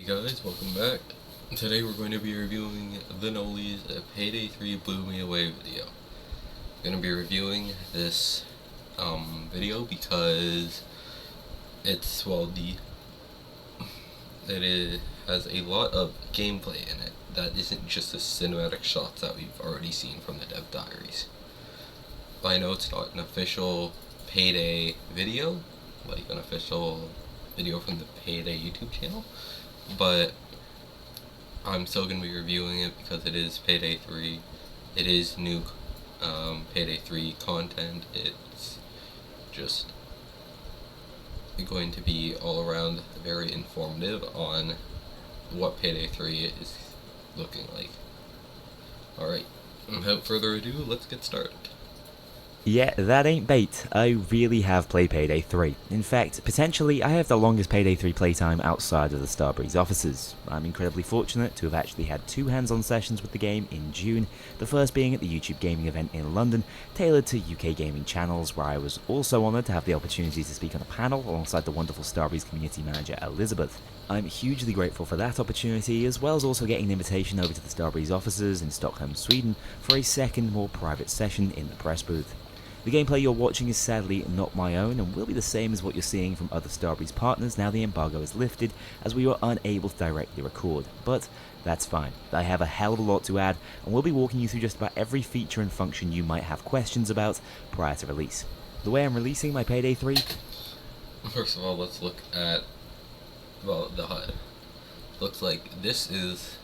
Guys, welcome back. Today we're going to be reviewing TheKnowely's Payday 3 Blew Me Away video. I'm going to be reviewing this video because it has a lot of gameplay in it that isn't just the cinematic shots that we've already seen from the dev diaries. I know it's not an official Payday video, like an official video from the Payday YouTube channel, but I'm still going to be reviewing it because it is Payday 3. It is new Payday 3 content. It's just going to be all around very informative on what Payday 3 is looking like. Alright, without further ado, let's get started. Yeah, that ain't bait. I really have played Payday 3. In fact, potentially, I have the longest Payday 3 playtime outside of the Starbreeze offices. I'm incredibly fortunate to have actually had 2 hands-on sessions with the game in June, the first being at the YouTube gaming event in London, tailored to UK gaming channels, where I was also honoured to have the opportunity to speak on a panel alongside the wonderful Starbreeze community manager Elizabeth. I'm hugely grateful for that opportunity, as well as also getting an invitation over to the Starbreeze offices in Stockholm, Sweden, for a second, more private session in the press booth. The gameplay you're watching is sadly not my own and will be the same as what you're seeing from other Starbreeze partners now the embargo is lifted, as we were unable to directly record, but that's fine. I have a hell of a lot to add and we'll be walking you through just about every feature and function you might have questions about prior to release. The way I'm releasing my Payday 3... First of all, let's look at, the HUD. Looks like this is,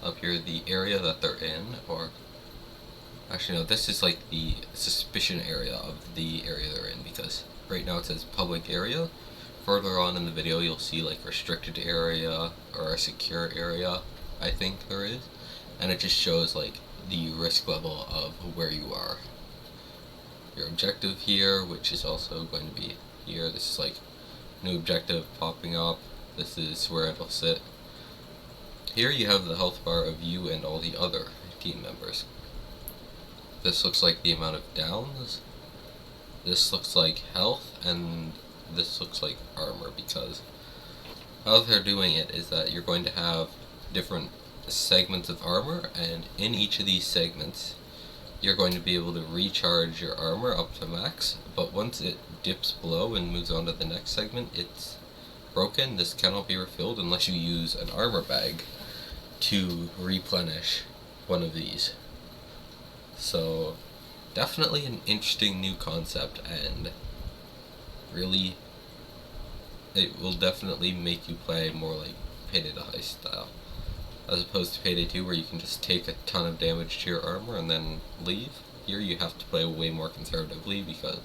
up here, the area that they're in, or... Actually, no, this is like the suspicion area of the area they're in, because right now it says public area. Further on in the video, you'll see like restricted area or a secure area, I think there is. And it just shows like the risk level of where you are. Your objective here, which is also going to be here. This is like new objective popping up. This is where it'll sit. Here you have the health bar of you and all the other team members. This looks like the amount of downs, this looks like health, and this looks like armor, because how they're doing it is that you're going to have different segments of armor, and in each of these segments you're going to be able to recharge your armor up to max, but once it dips below and moves on to the next segment, it's broken. This cannot be refilled unless you use an armor bag to replenish one of these. So, definitely an interesting new concept, and really, it will definitely make you play more like Payday the Heist style, as opposed to Payday 2 where you can just take a ton of damage to your armor and then leave. Here you have to play way more conservatively, because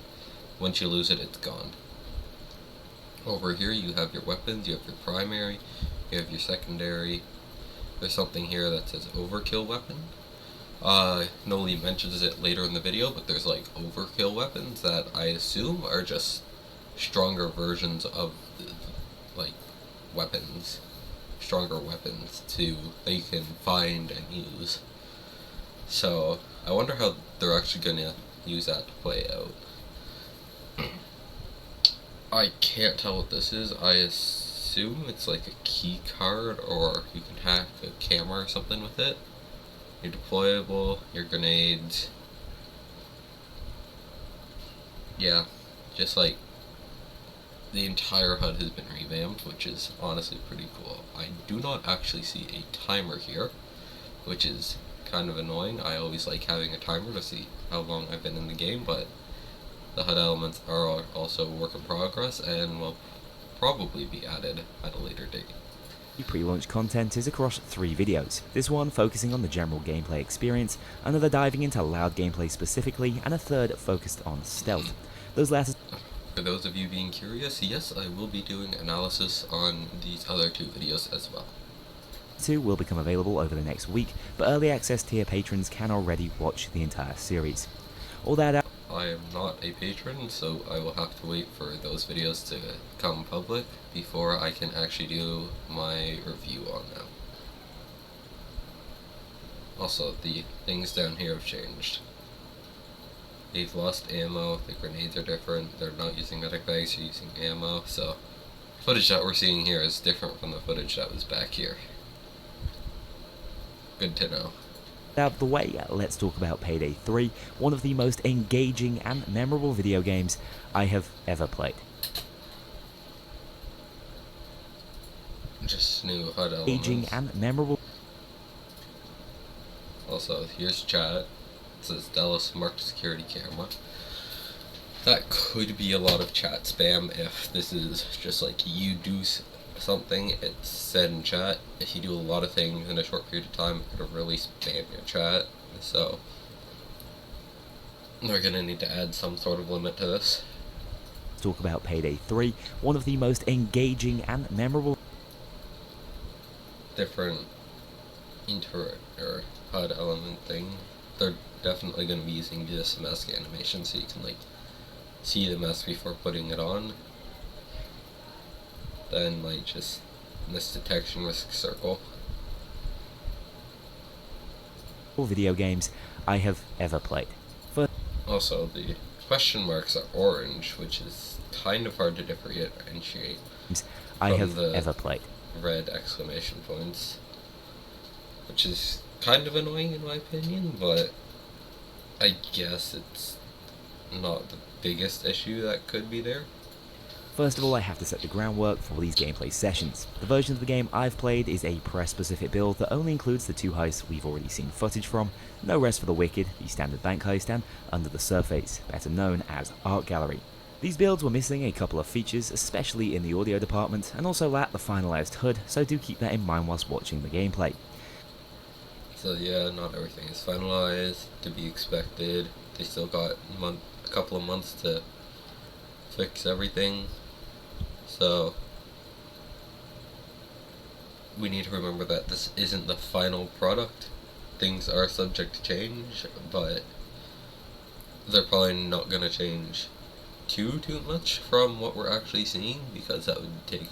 once you lose it, it's gone. Over here you have your weapons, you have your primary, you have your secondary. There's something here that says overkill weapon. Knowly mentions it later in the video, but there's like overkill weapons that I assume are just stronger versions of like weapons, stronger weapons that you can find and use. So I wonder how they're actually gonna use that to play out. I can't tell what this is. I assume it's like a key card, or you can hack a camera or something with it. Your deployable, your grenades. Yeah, just like the entire HUD has been revamped, which is honestly pretty cool. I do not actually see a timer here, which is kind of annoying. I always like having a timer to see how long I've been in the game, but the HUD elements are also a work in progress and will probably be added at a later date. Pre-launch content is across 3 videos, this one focusing on the general gameplay experience, another diving into loud gameplay specifically, and a third focused on stealth. Those last... For those of you being curious, yes, I will be doing analysis on these other 2 videos as well. 2 will become available over the next week, but early access tier patrons can already watch the entire series. All that out... I am not a patron, so I will have to wait for those videos to come public before I can actually do my review on them. Also, the things down here have changed. They've lost ammo, the grenades are different, they're not using medic bags, they're using ammo, so footage that we're seeing here is different from the footage that was back here. Good to know. Out of the way, let's talk about Payday 3, one of the most engaging and memorable video games I have ever played. Just new HUD elements. Engaging and memorable. Also, here's chat. It says Dallas marked security camera. That could be a lot of chat spam if this is just like you do something, it's said in chat. If you do a lot of things in a short period of time, it could really spam your chat. So they're gonna need to add some sort of limit to this. Talk about Payday 3, one of the most engaging and memorable. Different or HUD element thing. They're definitely gonna be using this mask animation so you can like see the mask before putting it on. Then like just misdetection risk circle. Video games I have ever played. Also, the question marks are orange, which is kind of hard to differentiate I from have the ever played. red exclamation points, which is kind of annoying in my opinion, but I guess it's not the biggest issue that could be there. First of all, I have to set the groundwork for these gameplay sessions. The version of the game I've played is a press-specific build that only includes the two heists we've already seen footage from, No Rest for the Wicked, the standard bank heist, and Under the Surface, better known as Art Gallery. These builds were missing a couple of features, especially in the audio department, and also lacked the finalized HUD, so do keep that in mind whilst watching the gameplay. So yeah, not everything is finalized, to be expected. They still got a couple of months to fix everything. So we need to remember that this isn't the final product. Things are subject to change, but they're probably not going to change too much from what we're actually seeing, because that would take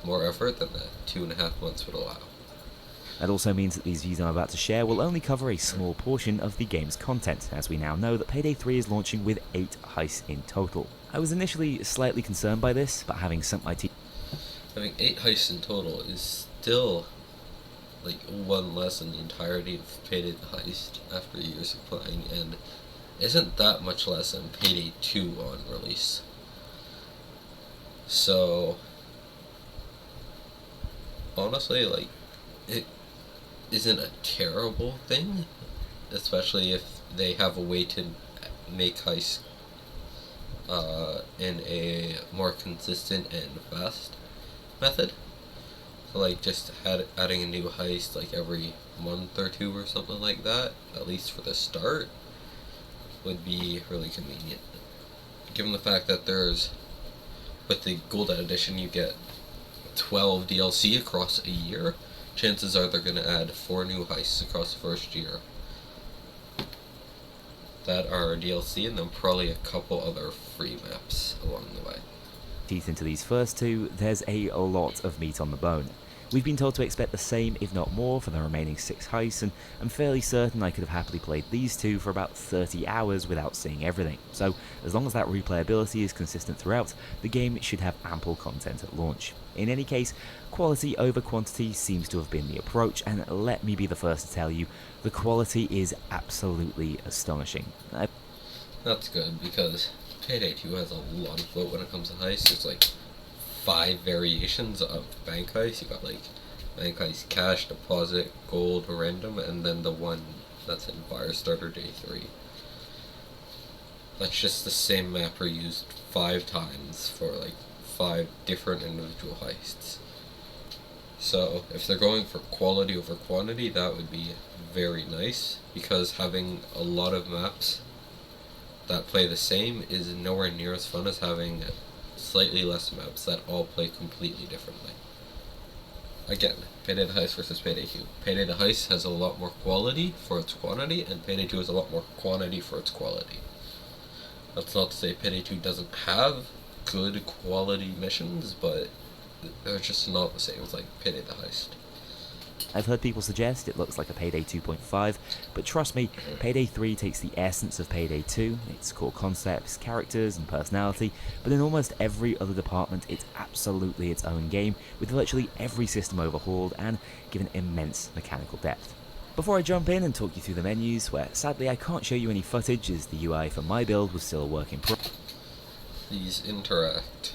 more effort than the 2.5 months would allow. That also means that these views I'm about to share will only cover a small portion of the game's content, as we now know that Payday 3 is launching with 8 heists in total. I was initially slightly concerned by this, but having sunk my teeth... Having 8 heists in total is still like one less than the entirety of Payday the Heist after years of playing, and isn't that much less than Payday 2 on release. So honestly, like, it isn't a terrible thing, especially if they have a way to make heists in a more consistent and fast method. So like just adding a new heist like every month or two or something like that, at least for the start, would be really convenient. Given the fact that with the Gold Edition you get 12 DLC across a year, chances are they're going to add 4 new heists across the first year that are DLC, and then probably a couple other free maps along the way. Teeth into these first two, there's a lot of meat on the bone. We've been told to expect the same, if not more, for the remaining 6 heists, and I'm fairly certain I could have happily played these two for about 30 hours without seeing everything. So, as long as that replayability is consistent throughout, the game should have ample content at launch. In any case, quality over quantity seems to have been the approach, and let me be the first to tell you, the quality is absolutely astonishing. That's good, because Payday 2 has a lot of float when it comes to heists. There's like 5 variations of bank heist. You got like bank heist, cash, deposit, gold, random, and then the one that's in Firestarter Day 3. That's just the same map reused 5 times for like 5 different individual heists. So if they're going for quality over quantity, that would be very nice, because having a lot of maps that play the same is nowhere near as fun as having slightly less maps that all play completely differently. Again, Payday the Heist versus Payday 2. Payday the Heist has a lot more quality for its quantity, and Payday 2 has a lot more quantity for its quality. That's not to say Payday 2 doesn't have good quality missions, but they're just not the same as like Payday the Heist. I've heard people suggest it looks like a Payday 2.5, but trust me, Payday 3 takes the essence of Payday 2, its core concepts, characters, and personality, but in almost every other department it's absolutely its own game, with virtually every system overhauled and given immense mechanical depth. Before I jump in and talk you through the menus, where sadly I can't show you any footage as the UI for my build was still a work in progress. These interact.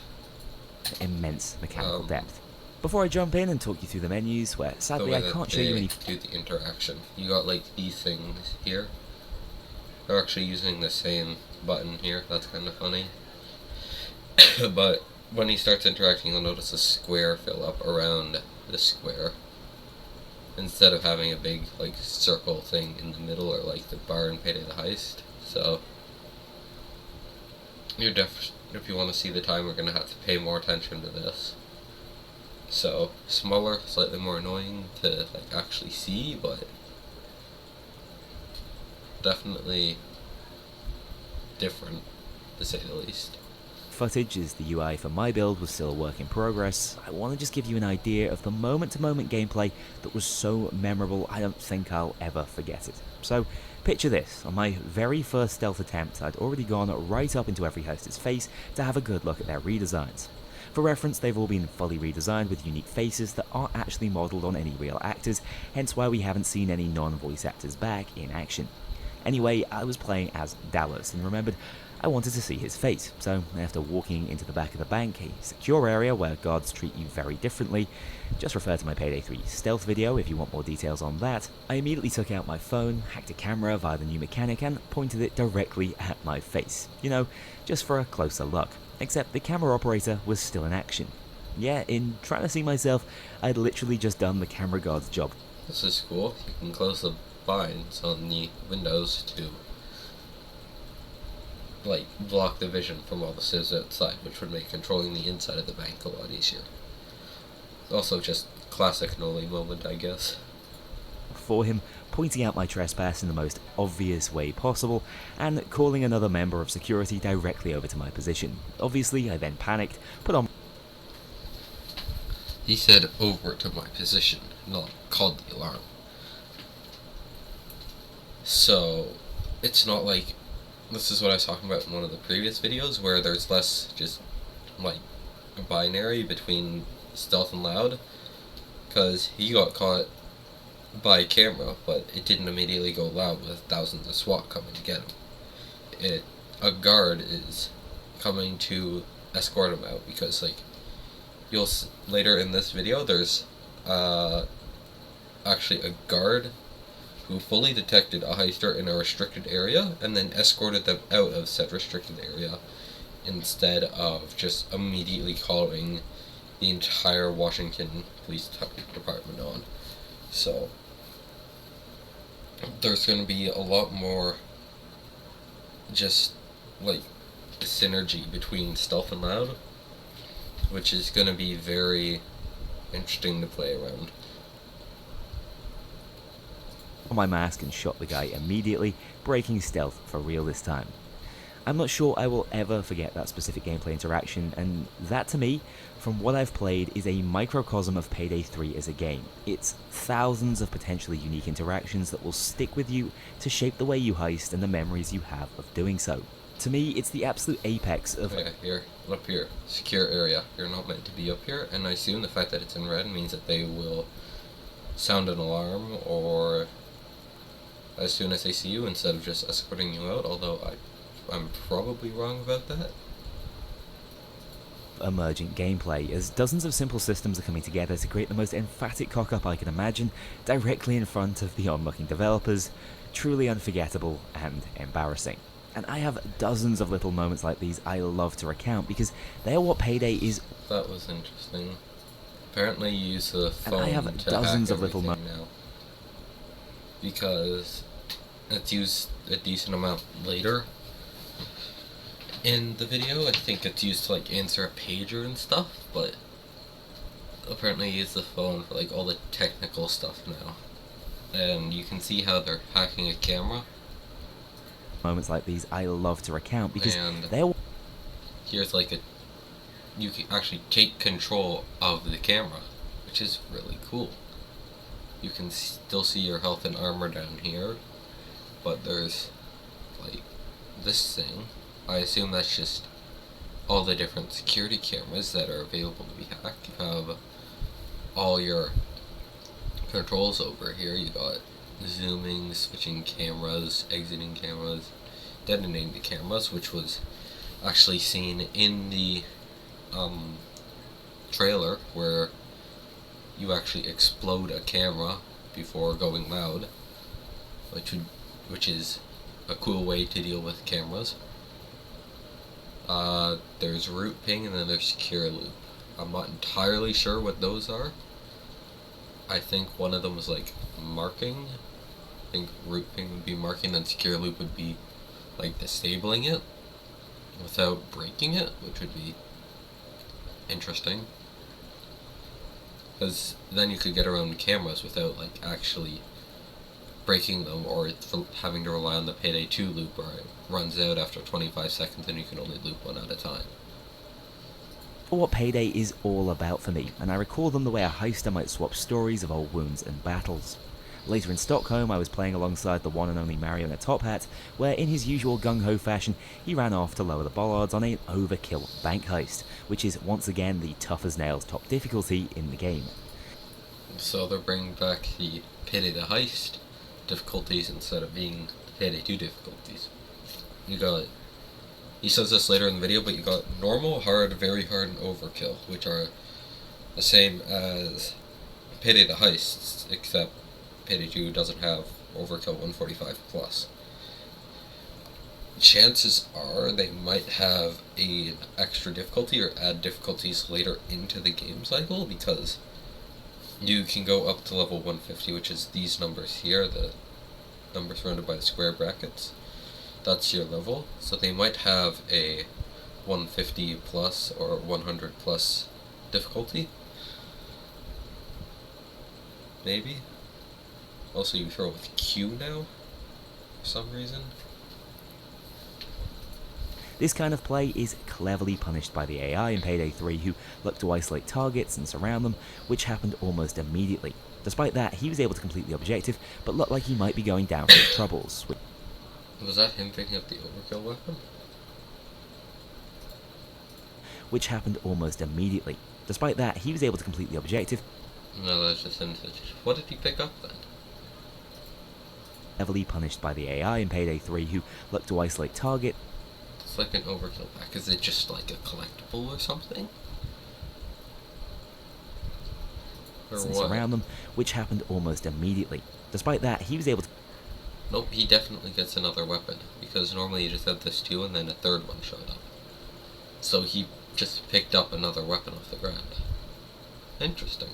Immense mechanical depth. Before I jump in and talk you through the menus, where sadly I can't show you any. Do the interaction. You got like these things here. They're actually using the same button here. That's kind of funny. But when he starts interacting, you'll notice a square fill up around the square, instead of having a big like circle thing in the middle, or like the bar in Payday the Heist. So if you want to see the time, we're gonna have to pay more attention to this. So smaller, slightly more annoying to like actually see, but definitely different to say the least. Footage as the UI for my build was still a work in progress, I want to just give you an idea of the moment-to-moment gameplay that was so memorable I don't think I'll ever forget it. So, picture this, on my very first stealth attempt I'd already gone right up into every hoster's face to have a good look at their redesigns. For reference, they've all been fully redesigned with unique faces that aren't actually modelled on any real actors, hence why we haven't seen any non-voice actors back in action. Anyway, I was playing as Kknowlys and remembered I wanted to see his face, so after walking into the back of the bank, a secure area where guards treat you very differently, just refer to my Payday 3 stealth video if you want more details on that, I immediately took out my phone, hacked a camera via the new mechanic and pointed it directly at my face, you know, just for a closer look, except the camera operator was still in action. Yeah, in trying to see myself, I'd literally just done the camera guard's job. This is cool. You can close the blinds on the windows to like block the vision from all the citizens outside, which would make controlling the inside of the bank a lot easier. Also just classic Kknowly moment, I guess. For him, pointing out my trespass in the most obvious way possible, and calling another member of security directly over to my position. Obviously, I then panicked, put on... He said over to my position, not called the alarm. So, it's not like, this is what I was talking about in one of the previous videos, where there's less just, like, a binary between stealth and loud, because he got caught by camera, but it didn't immediately go loud with thousands of SWAT coming to get him. A guard is coming to escort him out, because, like, you'll later in this video, there's, actually a guard who fully detected a heister in a restricted area and then escorted them out of said restricted area instead of just immediately calling the entire Washington Police Department on. So there's going to be a lot more just like synergy between stealth and loud, which is going to be very interesting to play around. My mask and shot the guy immediately, breaking stealth for real this time. I'm not sure I will ever forget that specific gameplay interaction, and that to me, from what I've played, is a microcosm of Payday 3 as a game. It's thousands of potentially unique interactions that will stick with you to shape the way you heist and the memories you have of doing so. To me, it's the absolute apex of... Yeah, here, up here, secure area. You're not meant to be up here, and I assume the fact that it's in red means that they will sound an alarm, or as soon as they see you, instead of just escorting you out, although I'm probably wrong about that. Emergent gameplay, as dozens of simple systems are coming together to create the most emphatic cock-up I can imagine, directly in front of the onlooking developers. Truly unforgettable and embarrassing. And I have dozens of little moments like these I love to recount, because they are what Payday is. That was interesting. Apparently you use the phone and I have to dozens hack of little everything now, because it's used a decent amount later in the video. I think it's used to like answer a pager and stuff, but apparently you use the phone for like all the technical stuff now. And you can see how they're hacking a camera. Moments like these I love to recount, because and they're... here's like you can actually take control of the camera, which is really cool. you can still see your health and armor down here, but there's like this thing. I assume that's just all the different security cameras that are available to be hacked. You have all your controls over here. You got zooming, switching cameras, exiting cameras, detonating the cameras, which was actually seen in the trailer where you actually explode a camera before going loud, which is a cool way to deal with cameras. There's root ping and then there's secure loop. I'm not entirely sure what those are. I think one of them is like marking. I think root ping would be marking, and secure loop would be like disabling it without breaking it, which would be interesting. Because then you could get around cameras without like actually breaking them, or having to rely on the Payday 2 loop where it runs out after 25 seconds and you can only loop one at a time. What Payday is all about for me, and I recall them the way a heister might swap stories of old wounds and battles. Later in Stockholm, I was playing alongside the one and only Mario in a top hat, where in his usual gung-ho fashion, he ran off to lower the bollards on an overkill bank heist, which is once again the tough as nails top difficulty in the game. So they're bringing back the Payday the Heist difficulties instead of being Payday 2 difficulties. You got, he says this later in the video, but you got normal, hard, very hard, and overkill, which are the same as Payday the Heist, except Payday 2 doesn't have overkill 145 plus. Chances are they might have an extra difficulty or add difficulties later into the game cycle, because you can go up to level 150, which is these numbers here, the numbers surrounded by the square brackets. That's your level, so they might have a 150 plus or 100 plus difficulty. Maybe. Also, you throw with Q now, for some reason. This kind of play is cleverly punished by the AI in Payday 3, who look to isolate targets and surround them, which happened almost immediately. Despite that, he was able to complete the objective, but looked like he might be going down for his troubles. Was that him picking up the overkill weapon? Which happened almost immediately. Despite that, he was able to complete the objective. No, that's just him. What did he pick up then? Heavily punished by the AI in Payday 3, who look to isolate target. It's like an overkill pack. Is it just like a collectible or something? Or And what? surround them, which happened almost immediately. Despite that, he was able to. Nope, he definitely gets another weapon, because normally you just have this two and then a third one showed up. So he just picked up another weapon off the ground. Interesting.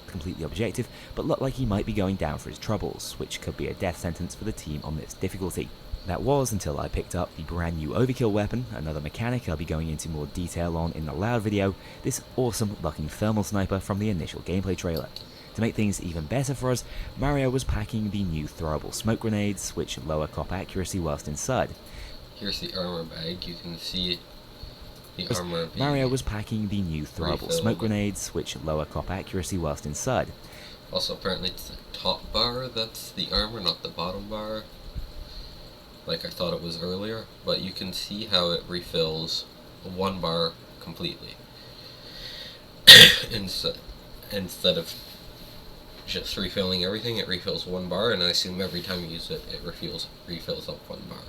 Complete the objective, but looked like he might be going down for his troubles, which could be a death sentence for the team on this difficulty. That was until I picked up the brand new overkill weapon, another mechanic I'll be going into more detail on in the loud video, this awesome looking thermal sniper from the initial gameplay trailer. To make things even better for us, Mario was packing the new throwable smoke grenades, which lower cop accuracy whilst inside. Here's the armor bag. You can see the armor. Mario was packing the new throwable smoke grenades, which lower cop accuracy whilst inside. Also, apparently it's the top bar that's the armor, not the bottom bar, like I thought it was earlier. But you can see how it refills one bar completely instead of just refilling everything. It refills one bar, and I assume every time you use it, it refills up one bar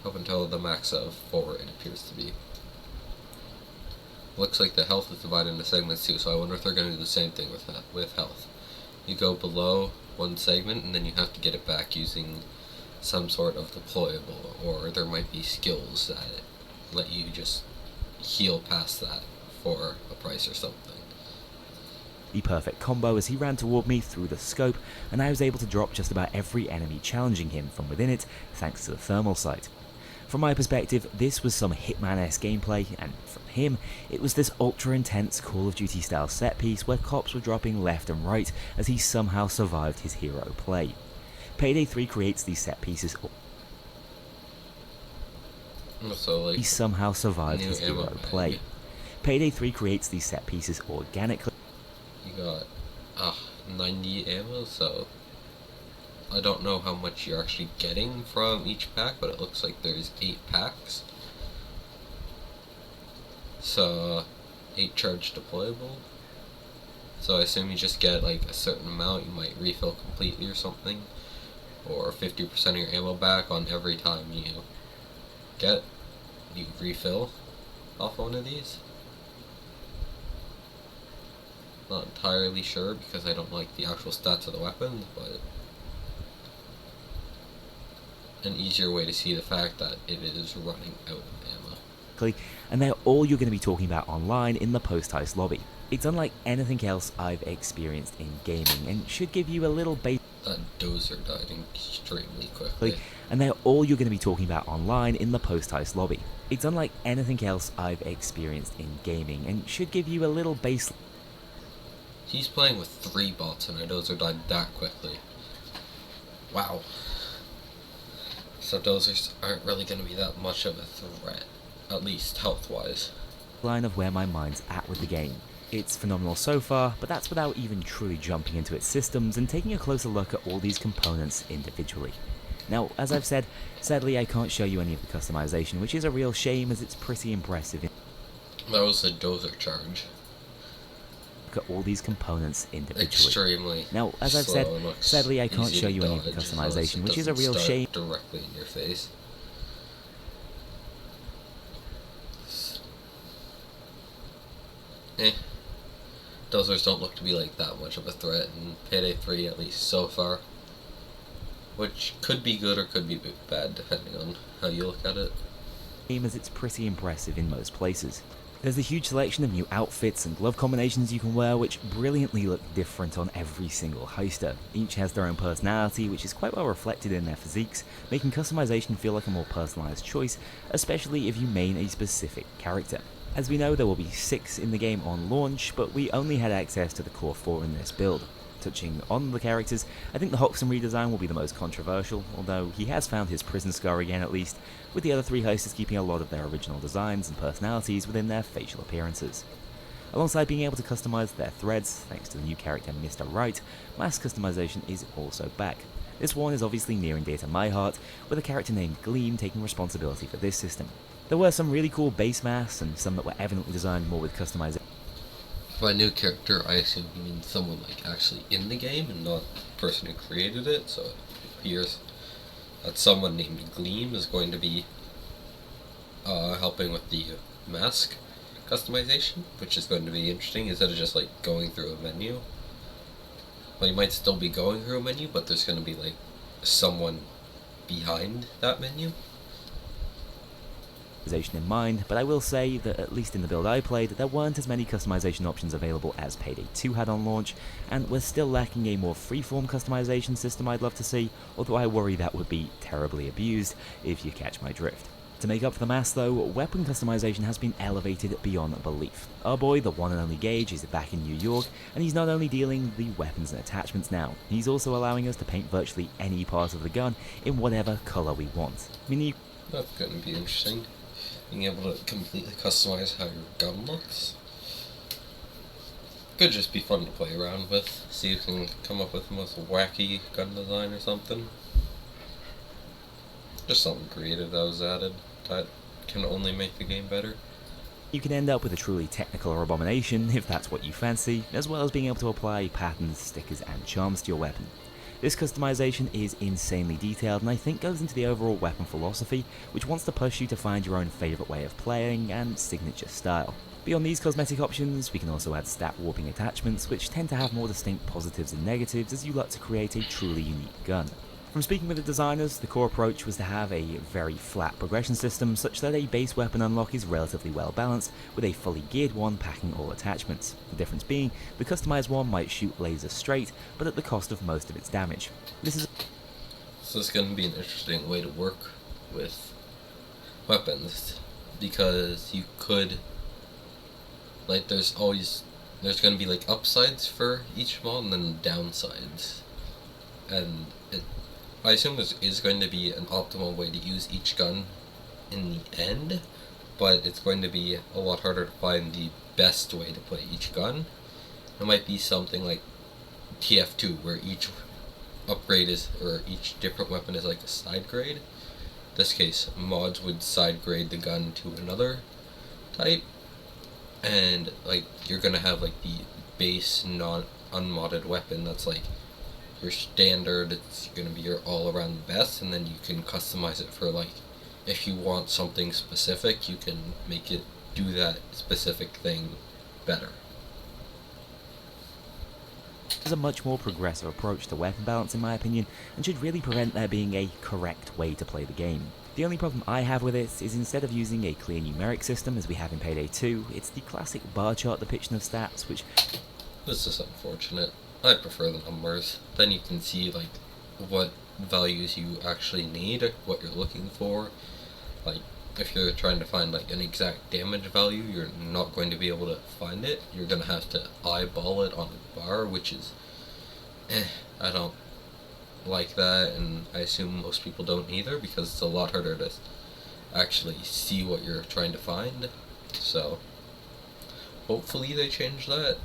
up until the max of 4, it appears to be. Looks like the health is divided into segments too, so I wonder if they're going to do the same thing with that, with health. You go below one segment and then you have to get it back using some sort of deployable, or there might be skills that let you just heal past that for a price or something. The perfect combo as he ran toward me through the scope, and I was able to drop just about every enemy challenging him from within it thanks to the thermal sight. From my perspective, this was some Hitman-esque gameplay, and from him, it was this ultra-intense Call of Duty style set piece where cops were dropping left and right as he somehow survived his hero play. Payday 3 creates these set pieces. So, like, he somehow survived his hero play. Payday 3 creates these set pieces organically. You got a 90 ammo, so I don't know how much you're actually getting from each pack, but it looks like there's 8 packs. So 8 charge deployable. So I assume you just get like a certain amount, you might refill completely or something. Or 50% of your ammo back on every time you refill off one of these. Not entirely sure because I don't like the actual stats of the weapons, but an easier way to see the fact that it is running out of ammo. And they're all you're going to be talking about online in the post-heist lobby. It's unlike anything else I've experienced in gaming and should give you a little base. That dozer died extremely quickly. And they're all you're going to be talking about online in the post-heist lobby. It's unlike anything else I've experienced in gaming and should give you a little base. He's playing with 3 bots and a dozer died that quickly. Wow. So dozers aren't really going to be that much of a threat, at least health-wise. Line of where my mind's at with the game. It's phenomenal so far, but that's without even truly jumping into its systems and taking a closer look at all these components individually. Now, as I've said, sadly I can't show you any of the customization, which is a real shame as it's pretty impressive. That was the dozer charge. Look at all these components individually. Extremely. Now, as I've said, sadly I can't show you any of the customization, which is a real shame. Directly in your face. Dozers don't look to be like that much of a threat in Payday 3, at least so far. Which could be good or could be bad, depending on how you look at it. As it's pretty impressive in most places. There's a huge selection of new outfits and glove combinations you can wear, which brilliantly look different on every single heister. Each has their own personality, which is quite well reflected in their physiques, making customization feel like a more personalized choice, especially if you main a specific character. As we know, there will be 6 in the game on launch, but we only had access to the core 4 in this build. Touching on the characters, I think the Hoxton redesign will be the most controversial, although he has found his prison scar again at least, with the other 3 heisters keeping a lot of their original designs and personalities within their facial appearances. Alongside being able to customize their threads, thanks to the new character Mr. Right, mask customization is also back. This one is obviously near and dear to my heart, with a character named Gleam taking responsibility for this system. There were some really cool base masks and some that were evidently designed more with customization. By new character, I assume you mean someone like actually in the game and not the person who created it, so it appears that someone named Gleam is going to be helping with the mask customization, which is going to be interesting instead of just like going through a menu. Well, you might still be going through a menu, but there's going to be like someone behind that menu. In mind, but I will say that at least in the build I played, there weren't as many customization options available as Payday 2 had on launch, and we're still lacking a more freeform customization system I'd love to see, although I worry that would be terribly abused, if you catch my drift. To make up for the mass though, weapon customization has been elevated beyond belief. Our boy, the one and only Gage, is back in New York, and he's not only dealing the weapons and attachments now, he's also allowing us to paint virtually any part of the gun in whatever colour we want. That's going to be interesting. Being able to completely customize how your gun looks. Could just be fun to play around with. See if you can come up with the most wacky gun design or something. Just something creative that was added that can only make the game better. You can end up with a truly technical abomination if that's what you fancy, as well as being able to apply patterns, stickers and charms to your weapon. This customization is insanely detailed and I think goes into the overall weapon philosophy, which wants to push you to find your own favourite way of playing and signature style. Beyond these cosmetic options, we can also add stat warping attachments, which tend to have more distinct positives and negatives as you look to create a truly unique gun. From speaking with the designers, the core approach was to have a very flat progression system such that a base weapon unlock is relatively well balanced, with a fully geared one packing all attachments. The difference being, the customized one might shoot lasers straight, but at the cost of most of its damage. So it's going to be an interesting way to work with weapons, because you could, like, there's going to be like upsides for each mod and then downsides, and I assume there is going to be an optimal way to use each gun in the end, but it's going to be a lot harder to find the best way to play each gun. It might be something like TF2, where each upgrade is, or each different weapon is like a side grade. In this case, mods would side grade the gun to another type, and like you're gonna have like the base non unmodded weapon that's like your standard. It's gonna be your all around best, and then you can customize it for like if you want something specific, you can make it do that specific thing better. Is a much more progressive approach to weapon balance in my opinion, and should really prevent there being a correct way to play the game. The only problem I have with it is instead of using a clear numeric system as we have in Payday 2, it's the classic bar chart depiction of stats, which... This is unfortunate. I prefer the numbers. Then you can see like what values you actually need, what you're looking for. Like if you're trying to find like an exact damage value, you're not going to be able to find it. You're gonna have to eyeball it on a bar, which is I don't like that, and I assume most people don't either, because it's a lot harder to actually see what you're trying to find. So hopefully they change that.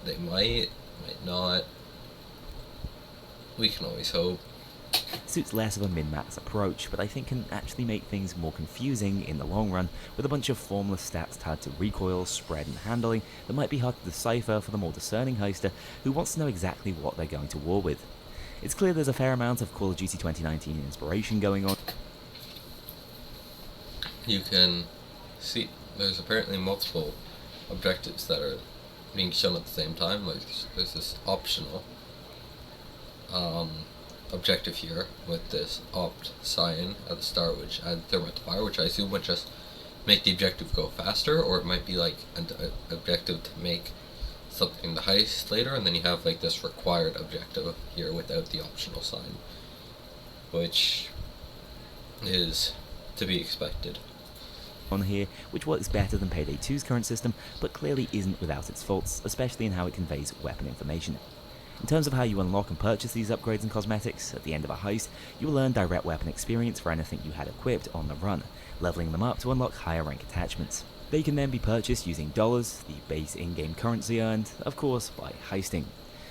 They might not. We can always hope. Suits less of a min-max approach, but I think can actually make things more confusing in the long run, with a bunch of formless stats tied to recoil, spread and handling that might be hard to decipher for the more discerning heister who wants to know exactly what they're going to war with. It's clear there's a fair amount of Call of Duty 2019 inspiration going on. You can see there's apparently multiple objectives that are being shown at the same time. Like there's this optional objective here with this opt sign at the start, which adds thermite to fire, which I assume would just make the objective go faster, or it might be like an objective to make something the heist later, and then you have like this required objective here without the optional sign, which is to be expected. On here, which works better than Payday 2's current system, but clearly isn't without its faults, especially in how it conveys weapon information. In terms of how you unlock and purchase these upgrades and cosmetics, at the end of a heist, you will earn direct weapon experience for anything you had equipped on the run, leveling them up to unlock higher rank attachments. They can then be purchased using dollars, the base in-game currency earned, of course, by heisting.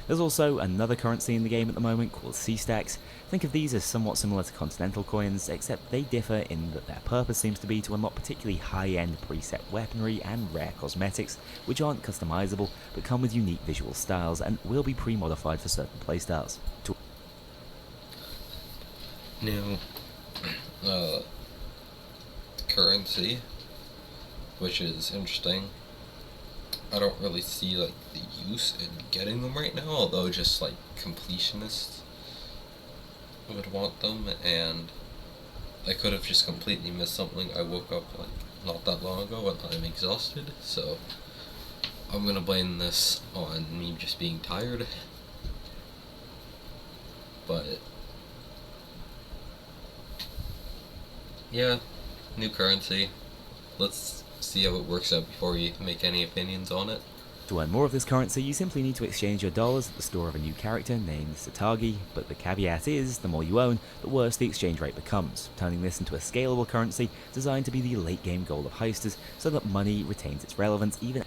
There's also another currency in the game at the moment called C-Stacks. Think of these as somewhat similar to Continental coins, except they differ in that their purpose seems to be to unlock particularly high-end preset weaponry and rare cosmetics, which aren't customizable, but come with unique visual styles and will be pre-modified for certain playstyles. New currency, which is interesting. I don't really see like the use in getting them right now, although just like completionists would want them, and I could have just completely missed something. I woke up like not that long ago and I'm exhausted, so I'm gonna blame this on me just being tired. But yeah, new currency. Let's see how it works out before we make any opinions on it. To earn more of this currency, you simply need to exchange your dollars at the store of a new character named Satagi, but the caveat is, the more you own, the worse the exchange rate becomes, turning this into a scalable currency designed to be the late game goal of heisters so that money retains its relevance even...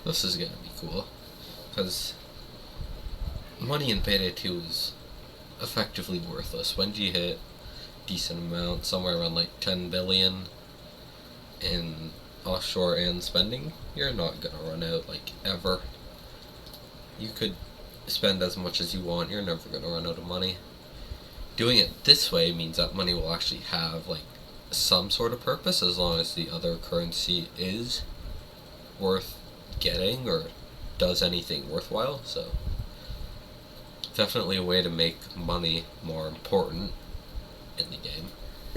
This is gonna be cool, because money in Payday 2 is effectively worthless. When you hit decent amount, somewhere around like 10 billion in offshore and spending, you're not gonna run out like ever. You could spend as much as you want, you're never gonna run out of money. Doing it this way means that money will actually have like some sort of purpose, as long as the other currency is worth getting or does anything worthwhile. So definitely a way to make money more important in the game.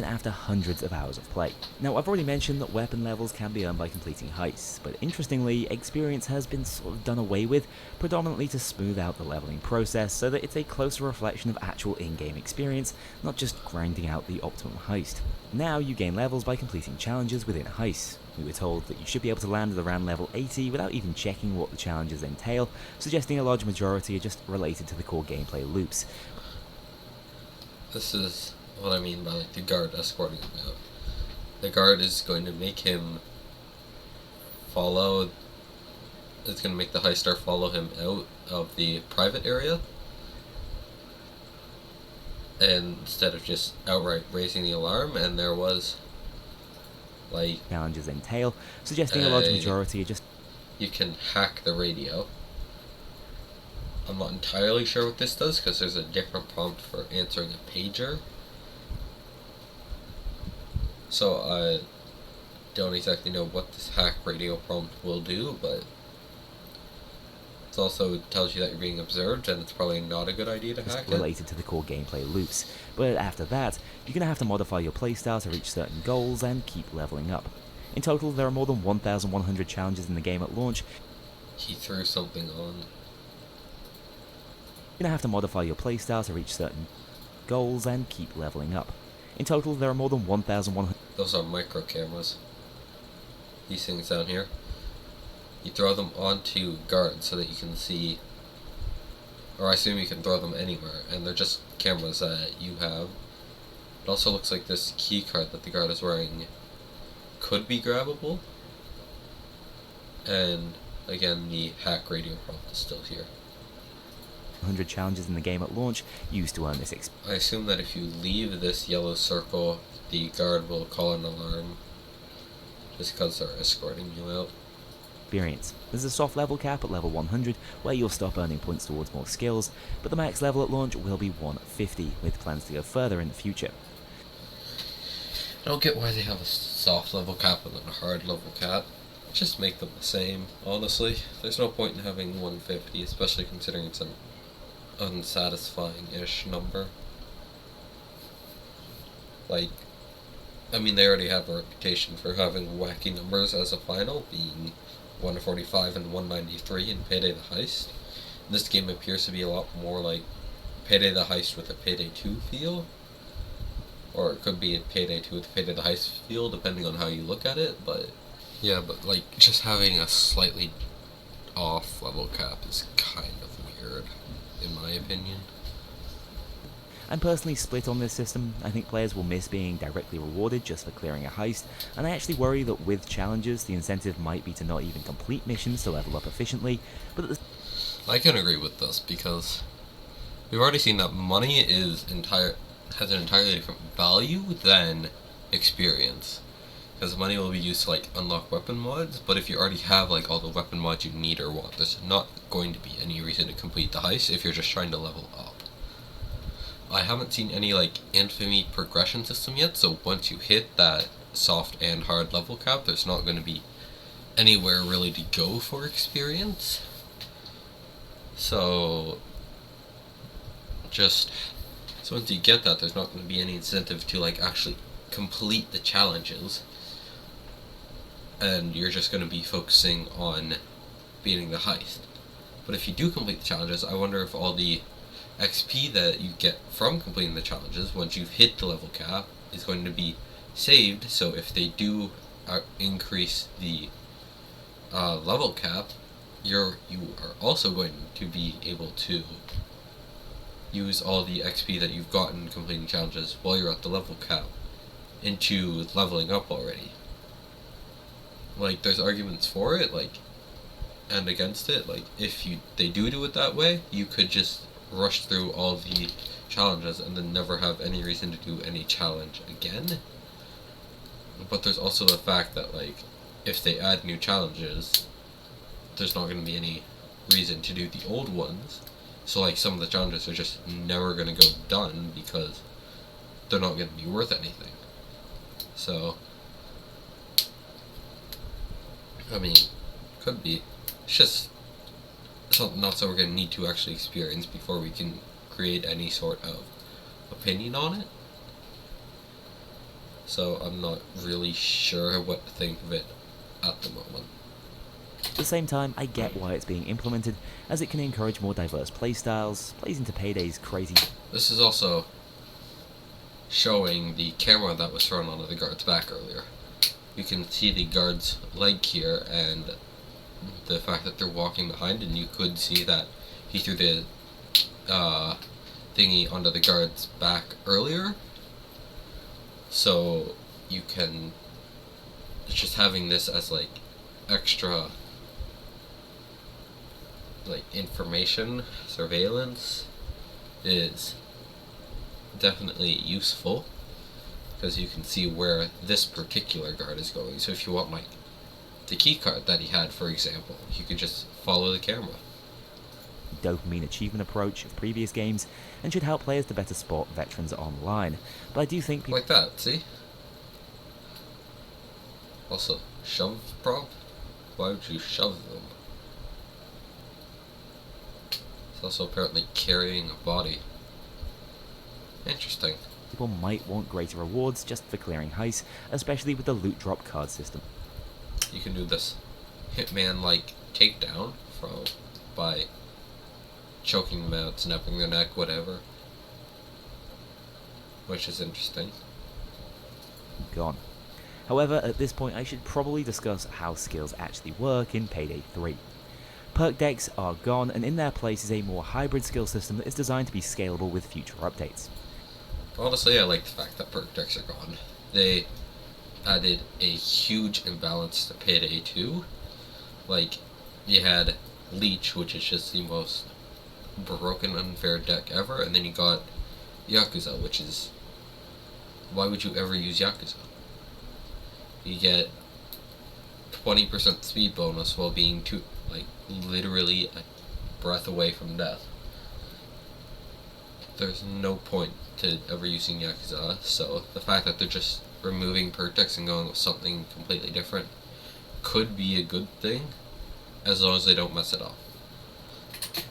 After hundreds of hours of play. Now, I've already mentioned that weapon levels can be earned by completing heists, but interestingly, experience has been sort of done away with, predominantly to smooth out the leveling process so that it's a closer reflection of actual in-game experience, not just grinding out the optimum heist. Now you gain levels by completing challenges within heists. We were told that you should be able to land at around level 80 without even checking what the challenges entail, suggesting a large majority are just related to the core gameplay loops. This is what I mean by like the guard escorting him out. The guard is going to make him follow, it's going to make the heister follow him out of the private area, and instead of just outright raising the alarm, and there was like challenges entail, suggesting a large majority are just... You can hack the radio. I'm not entirely sure what this does because there's a different prompt for answering a pager. So I don't exactly know what this hack radio prompt will do, but it also tells you that you're being observed, and it's probably not a good idea to hack it. Related to the core gameplay loops, but after that, you're going to have to modify your playstyle to reach certain goals and keep leveling up. In total, there are more than 1,100 challenges in the game at launch. He threw something on. You're going to have to modify your playstyle to reach certain goals and keep leveling up. In total, there are more than 1,100... Those are micro cameras. These things down here. You throw them onto guards so that you can see, or I assume you can throw them anywhere, and they're just cameras that you have. It also looks like this key card that the guard is wearing could be grabbable. And again, the hack radio prompt is still here. 100 challenges in the game at launch used to earn this I assume that if you leave this yellow circle, the guard will call an alarm just because they're escorting you out. Experience. There's a soft level cap at level 100 where you'll stop earning points towards more skills, but the max level at launch will be 150 with plans to go further in the future. I don't get why they have a soft level cap and then a hard level cap. Just make them the same, honestly. There's no point in having 150, especially considering it's an unsatisfying-ish number. Like, I mean, they already have a reputation for having wacky numbers as a final, being 145 and 193 in Payday the Heist. This game appears to be a lot more like Payday the Heist with a Payday 2 feel. Or it could be a Payday 2 with a Payday the Heist feel, depending on how you look at it, but... Yeah, but like, just having a slightly off level cap is kind of weird, in my opinion. I'm personally split on this system. I think players will miss being directly rewarded just for clearing a heist, and I actually worry that with challenges, the incentive might be to not even complete missions to level up efficiently, but at the... I can agree with this, because we've already seen that money has an entirely different value than experience. Because money will be used to like unlock weapon mods, but if you already have like all the weapon mods you need or want, there's not going to be any reason to complete the heist if you're just trying to level up. I haven't seen any like infamy progression system yet, so once you hit that soft and hard level cap, there's not going to be anywhere really to go for experience. So once you get that, there's not going to be any incentive to like actually complete the challenges, and you're just going to be focusing on beating the heist. But if you do complete the challenges, I wonder if all the XP that you get from completing the challenges once you've hit the level cap is going to be saved, so if they do increase the level cap, you are also going to be able to use all the XP that you've gotten completing challenges while you're at the level cap into leveling up already. Like, there's arguments for it, like, and against it. Like, if they do it that way, you could just rush through all the challenges and then never have any reason to do any challenge again. But there's also the fact that, like, if they add new challenges, there's not going to be any reason to do the old ones. So, like, some of the challenges are just never going to go done because they're not going to be worth anything. So, I mean, could be. It's just something else that we're going to need to actually experience before we can create any sort of opinion on it. So I'm not really sure what to think of it at the moment. At the same time, I get why it's being implemented, as it can encourage more diverse playstyles, plays into Payday's crazy... This is also showing the camera that was thrown onto the guard's back earlier. You can see the guard's leg here, and the fact that they're walking behind, and you could see that he threw the thingy onto the guard's back earlier. So you can... It's just having this as like extra like information surveillance is definitely useful, because you can see where this particular guard is going. So if you want like the key card that he had, for example, you could just follow the camera. Dopamine achievement approach of previous games and should help players to better spot veterans online. But I do think people Like that, see? Also, shove prop? Why would you shove them? It's also apparently carrying a body. Interesting. might want greater rewards just for clearing heists, especially with the loot drop card system. You can do this Hitman-like takedown by choking them out, snapping their neck, whatever. Which is interesting. Gone. However, at this point I should probably discuss how skills actually work in Payday 3. Perk decks are gone, and in their place is a more hybrid skill system that is designed to be scalable with future updates. Honestly, I like the fact that perk decks are gone. They added a huge imbalance to Payday 2. Like, you had Leech, which is just the most broken, unfair deck ever, and then you got Yakuza, which is... why would you ever use Yakuza? You get 20% speed bonus while being literally a breath away from death. There's no point to ever using Yakuza, so the fact that they're just removing perk decks and going with something completely different could be a good thing, as long as they don't mess it up.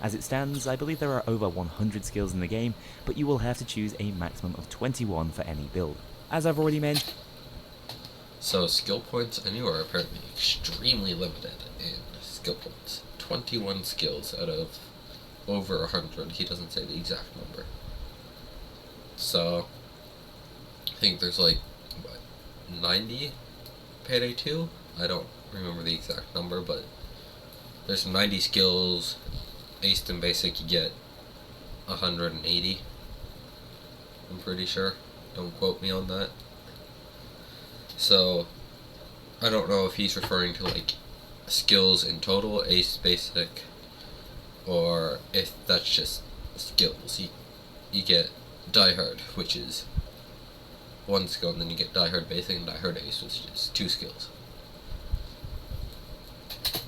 As it stands, I believe there are over 100 skills in the game, but you will have to choose a maximum of 21 for any build. As I've already mentioned, so skill points anywhere are apparently extremely limited in skill points. 21 skills out of over 100. He doesn't say the exact number. So I think there's 90 Payday 2? I don't remember the exact number, but there's 90 skills. Aced and basic, you get 180. I'm pretty sure. Don't quote me on that. So I don't know if he's referring to skills in total, ace, basic, or if that's just skills. You get Die Hard, which is one skill, and then you get Die Hard basic and Die Hard ace, which is 2 skills.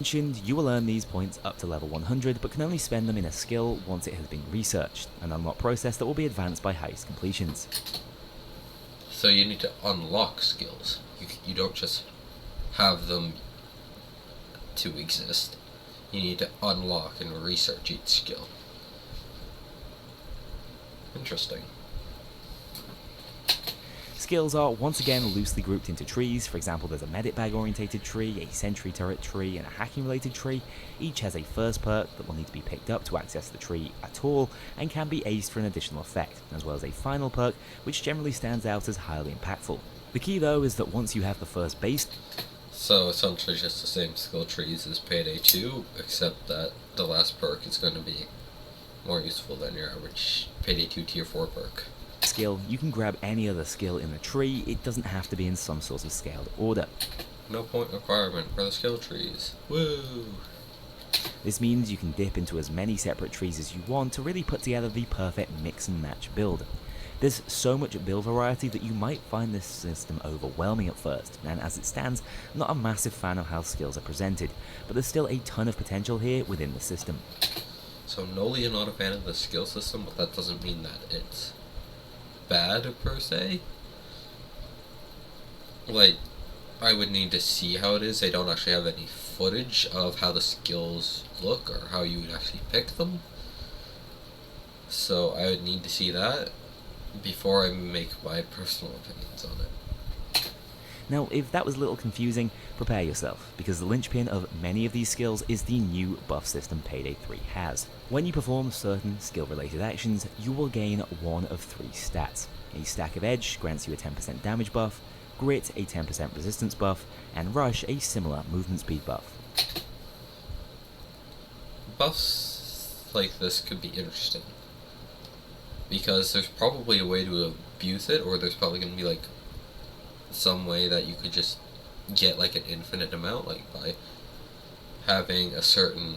you will earn these points up to level 100, but can only spend them in a skill once it has been researched, an unlock process that will be advanced by heist completions. So you need to unlock skills. You don't just have them to exist. You need to unlock and research each skill. Interesting. Skills are once again loosely grouped into trees. For example, there's a medic bag orientated tree, a sentry turret tree, and a hacking related tree. Each has a first perk that will need to be picked up to access the tree at all, and can be aced for an additional effect, as well as a final perk which generally stands out as highly impactful. The key though is that once you have the first base, so essentially just the same skill trees as Payday 2, except that the last perk is going to be more useful than your average Payday 2 tier 4 perk. Skill, you can grab any other skill in the tree. It doesn't have to be in some sort of scaled order. No point requirement for the skill trees. Woo! This means you can dip into as many separate trees as you want to really put together the perfect mix and match build. There's so much build variety that you might find this system overwhelming at first, and as it stands, I'm not a massive fan of how skills are presented, but there's still a ton of potential here within the system. So Kknowly is not a fan of the skill system, but that doesn't mean that it's bad per se. I would need to see how it is. They don't actually have any footage of how the skills look or how you would actually pick them. So I would need to see that before I make my personal opinions on it. Now, if that was a little confusing, prepare yourself, because the linchpin of many of these skills is the new buff system Payday 3 has. When you perform certain skill-related actions, you will gain one of 3 stats. A Stack of Edge grants you a 10% damage buff, Grit a 10% resistance buff, and Rush a similar movement speed buff. Buffs like this could be interesting, because there's probably a way to abuse it, or there's probably going to be some way that you could just get an infinite amount, by having a certain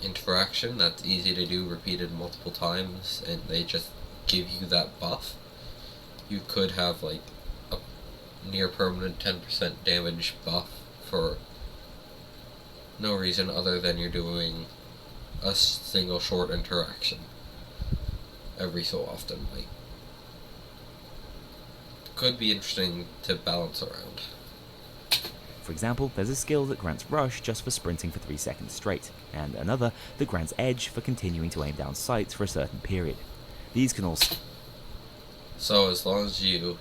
interaction that's easy to do, repeated multiple times, and they just give you that buff, you could have like a near permanent 10% damage buff for no reason other than you're doing a single short interaction every so often. Like, could be interesting to balance around. For example, there's a skill that grants Rush just for sprinting for 3 seconds straight, and another that grants Edge for continuing to aim down sights for a certain period. These can also... So as long as you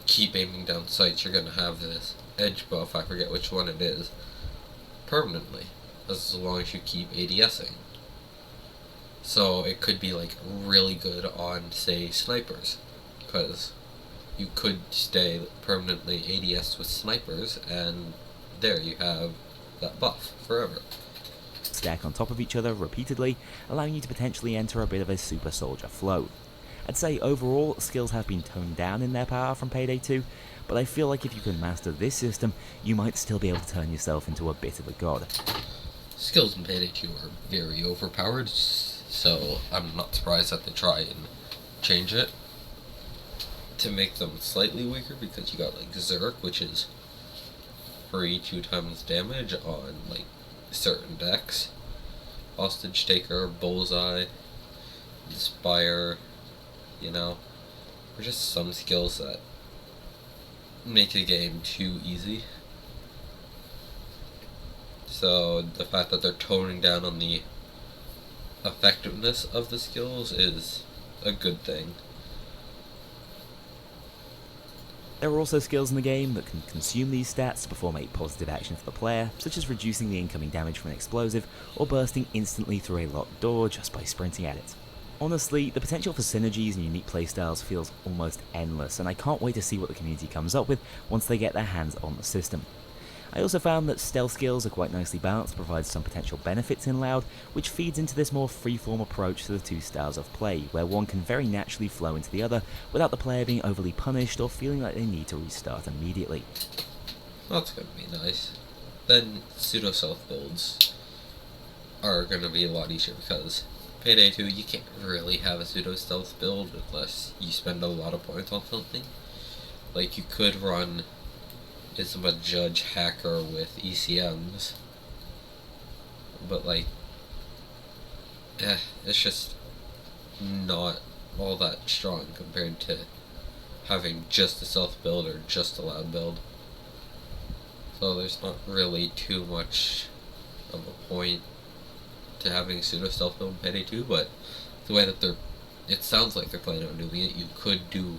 keep aiming down sights, you're gonna have this Edge buff, I forget which one it is, permanently, as long as you keep ADSing. So it could be like really good on, say, snipers, because you could stay permanently ADS with snipers, and there you have that buff forever. Stack on top of each other repeatedly, allowing you to potentially enter a bit of a super soldier flow. I'd say overall, skills have been toned down in their power from Payday 2, but I feel like if you can master this system, you might still be able to turn yourself into a bit of a god. Skills in Payday 2 are very overpowered, so I'm not surprised that they try and change it to make them slightly weaker, because you got like Zerk, which is free 2 times damage on like certain decks, Hostage Taker, Bullseye, Inspire, you know, or just some skills that make the game too easy. So the fact that they're toning down on the effectiveness of the skills is a good thing. There are also skills in the game that can consume these stats to perform a positive action for the player, such as reducing the incoming damage from an explosive, or bursting instantly through a locked door just by sprinting at it. Honestly, the potential for synergies and unique playstyles feels almost endless, and I can't wait to see what the community comes up with once they get their hands on the system. I also found that stealth skills are quite nicely balanced to provide some potential benefits in Loud, which feeds into this more freeform approach to the 2 styles of play, where one can very naturally flow into the other without the player being overly punished or feeling like they need to restart immediately. That's gonna be nice. Then pseudo-stealth builds are gonna be a lot easier, because Payday 2, you can't really have a pseudo-stealth build unless you spend a lot of points on something. Like, you could run a Judge Hacker with ECMs, but like, it's just not all that strong compared to having just a stealth build or just a loud build. So there's not really too much of a point to having pseudo stealth build in Payday 2, but the way that it sounds like they're planning on doing it, you could do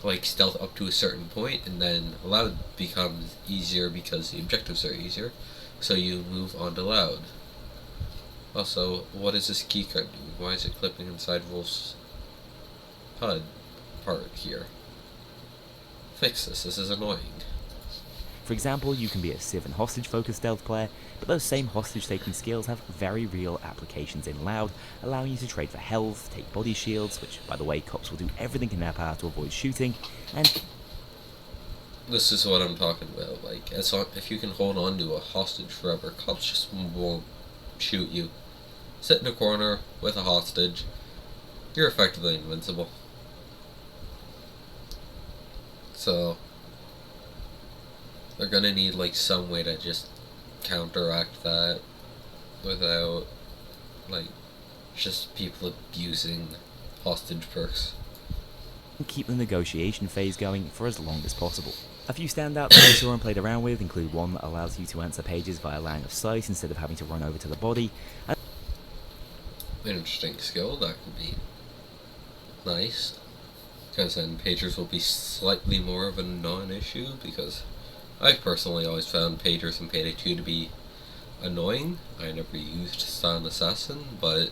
like stealth up to a certain point, and then loud becomes easier because the objectives are easier, so you move on to loud. Also, what is this keycard doing? Why is it clipping inside Wolf's HUD part here? Fix this is annoying. For example, you can be a Civ and hostage-focused stealth player, but those same hostage-taking skills have very real applications in Loud, allowing you to trade for health, take body shields, which, by the way, cops will do everything in their power to avoid shooting, and... This is what I'm talking about. Like, if you can hold on to a hostage forever, cops just won't shoot you. Sit in a corner with a hostage, you're effectively invincible. So they're gonna need like some way to just counteract that without like just people abusing hostage perks. Keep the negotiation phase going for as long as possible. A few standouts that I saw and played around with include one that allows you to answer pages via line of sight instead of having to run over to the body. An interesting skill that could be nice, because then pagers will be slightly more of a non-issue, because I've personally always found pagers in Payday 2 to be annoying. I never used Silent Assassin, but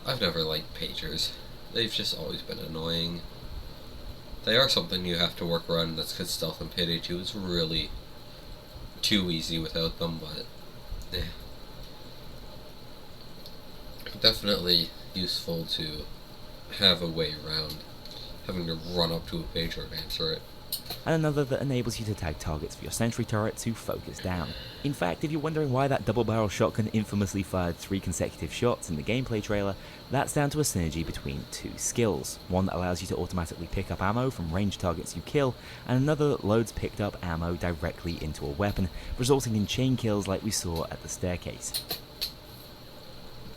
I've never liked pagers. They've just always been annoying. They are something you have to work around, that's because stealth in Payday 2 is really too easy without them, but definitely useful to have a way around having to run up to a pager and answer it. and another that enables you to tag targets for your sentry turret to focus down. In fact, if you're wondering why that double barrel shotgun infamously fired 3 consecutive shots in the gameplay trailer, that's down to a synergy between 2 skills, one that allows you to automatically pick up ammo from ranged targets you kill, and another that loads picked up ammo directly into a weapon, resulting in chain kills like we saw at the staircase.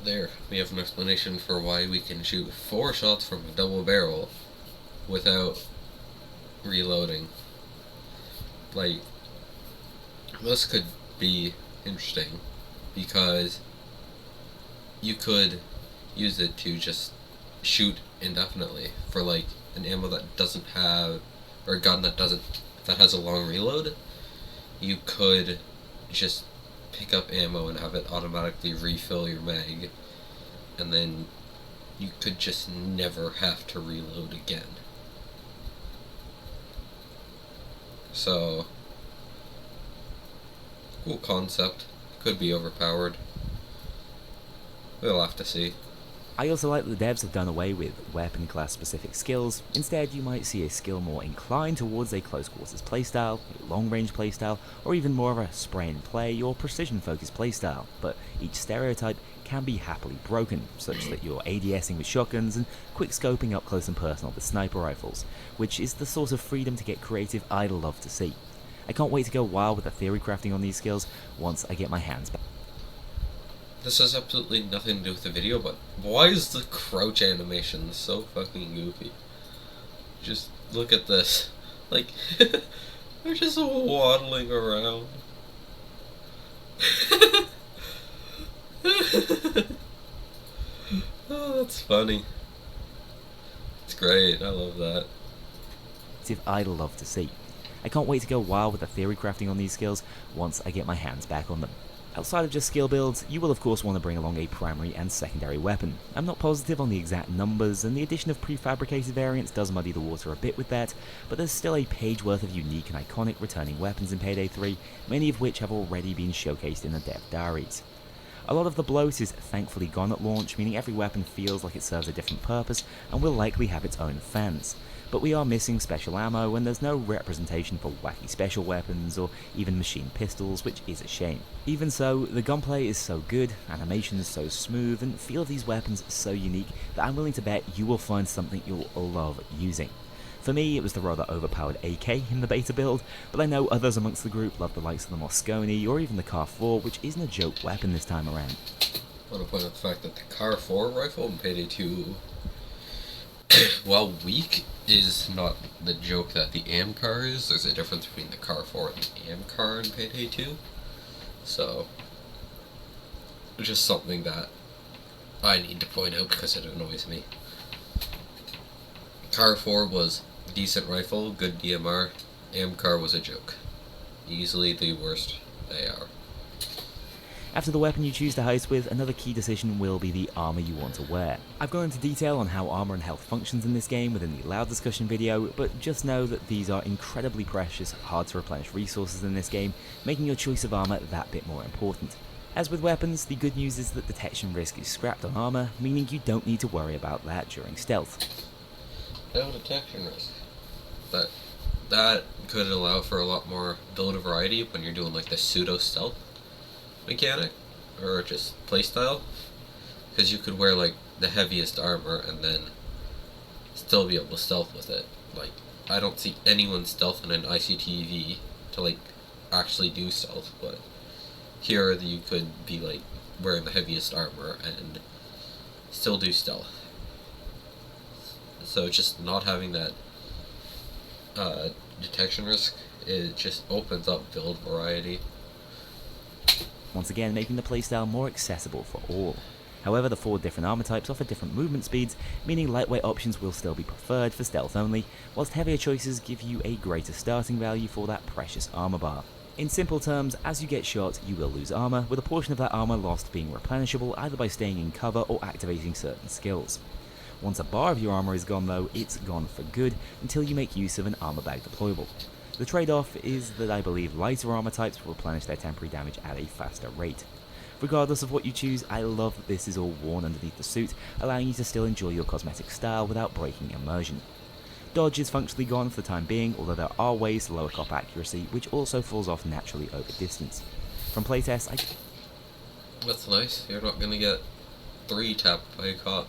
There, we have an explanation for why we can shoot 4 shots from a double barrel without reloading. Like, this could be interesting because you could use it to just shoot indefinitely for like an ammo that doesn't have, or a gun that has a long reload. You could just pick up ammo and have it automatically refill your mag, and then you could just never have to reload again. So, cool concept. Could be overpowered. We'll have to see. I also like that the devs have done away with weapon class specific skills. Instead, you might see a skill more inclined towards a close quarters playstyle, a long range playstyle, or even more of a spray and play or precision focused playstyle, but each stereotype can be happily broken, such that you're ADSing with shotguns and quick scoping up close and personal with sniper rifles, which is the sort of freedom to get creative I'd love to see. I can't wait to go wild with the theory crafting on these skills once I get my hands back. This has absolutely nothing to do with the video, but why is the crouch animation so fucking goofy? Just look at this. Like, they're just waddling around. Oh, that's funny. It's great, I love that. I'd love to see. I can't wait to go wild with the theory crafting on these skills once I get my hands back on them. Outside of just skill builds, you will of course want to bring along a primary and secondary weapon. I'm not positive on the exact numbers, and the addition of prefabricated variants does muddy the water a bit with that, but there's still a page worth of unique and iconic returning weapons in Payday 3, many of which have already been showcased in the dev diaries. A lot of the bloat is thankfully gone at launch, meaning every weapon feels like it serves a different purpose and will likely have its own fans. But we are missing special ammo, and there's no representation for wacky special weapons or even machine pistols, which is a shame. Even so, the gunplay is so good, animation is so smooth, and feel of these weapons so unique that I'm willing to bet you will find something you'll love using. For me, it was the rather overpowered AK in the beta build, but I know others amongst the group love the likes of the Mosconi or even the Car-4, which isn't a joke weapon this time around. I want to point out the fact that the Car-4 rifle in Payday 2, while weak, is not the joke that the AM-Car is. There's a difference between the Car-4 and the AM-Car in Payday 2. So, it's just something that I need to point out because it annoys me. Car-4 was a decent rifle, good DMR. AM-Car was a joke. Easily the worst they are. After the weapon you choose to heist with, another key decision will be the armor you want to wear. I've gone into detail on how armor and health functions in this game within the loud discussion video, but just know that these are incredibly precious, hard to replenish resources in this game, making your choice of armor that bit more important. As with weapons, the good news is that detection risk is scrapped on armor, meaning you don't need to worry about that during stealth. No detection risk. That could allow for a lot more build variety when you're doing like the pseudo stealth mechanic or just playstyle, because you could wear like the heaviest armor and then still be able to stealth with it. Like, I don't see anyone stealth in an ICTV to like actually do stealth, but here you could be like wearing the heaviest armor and still do stealth. So just not having that detection risk, it just opens up build variety. Once again making the playstyle more accessible for all. However, the 4 different armor types offer different movement speeds, meaning lightweight options will still be preferred for stealth only, whilst heavier choices give you a greater starting value for that precious armor bar. In simple terms, as you get shot, you will lose armor, with a portion of that armor lost being replenishable either by staying in cover or activating certain skills. Once a bar of your armor is gone though, it's gone for good until you make use of an armor bag deployable. The trade-off is that I believe lighter armor types will replenish their temporary damage at a faster rate. Regardless of what you choose, I love that this is all worn underneath the suit, allowing you to still enjoy your cosmetic style without breaking immersion. Dodge is functionally gone for the time being, although there are ways to lower cop accuracy, which also falls off naturally over distance. From playtests, That's nice. You're not gonna get 3 tapped by a cop.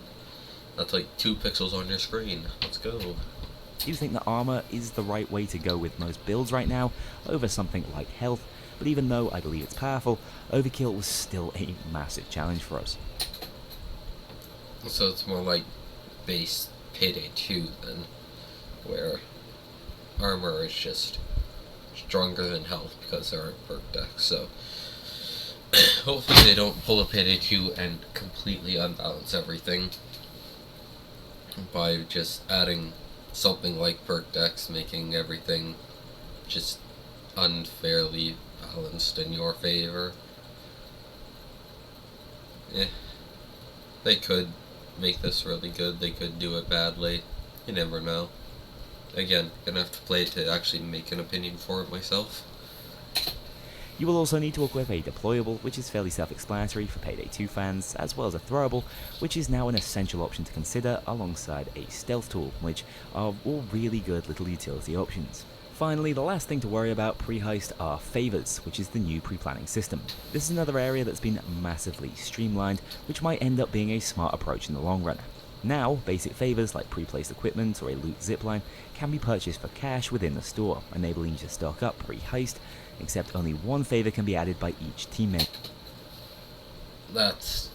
That's like 2 pixels on your screen. Let's go. I do think that armor is the right way to go with most builds right now, over something like health, but even though I believe it's powerful, overkill was still a massive challenge for us. So it's more like base Payday 2 then, where armor is just stronger than health because there aren't perk decks, so hopefully they don't pull a Payday 2 and completely unbalance everything by just adding something like perk decks, making everything just unfairly balanced in your favor. They could make this really good, they could do it badly, you never know. Again, gonna have to play it to actually make an opinion for it myself. You will also need to equip a deployable, which is fairly self-explanatory for Payday 2 fans, as well as a throwable, which is now an essential option to consider alongside a stealth tool, which are all really good little utility options. Finally, the last thing to worry about pre-heist are favors, which is the new pre-planning system. This is another area that's been massively streamlined, which might end up being a smart approach in the long run. Now, basic favors like pre-placed equipment or a loot zipline can be purchased for cash within the store, enabling you to stock up pre-heist, except only one favor can be added by each teammate. That's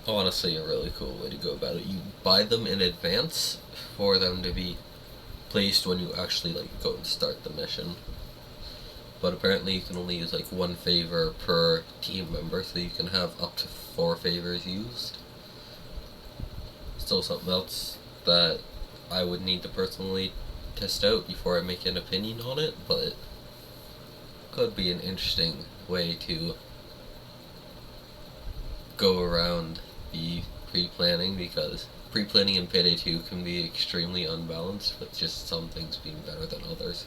honestly a really cool way to go about it. You buy them in advance for them to be placed when you actually go and start the mission. But apparently you can only use one favor per team member, so you can have up to 4 favors used. Still something else that I would need to personally test out before I make an opinion on it, but could be an interesting way to go around the pre-planning, because pre-planning in Payday 2 can be extremely unbalanced, with just some things being better than others.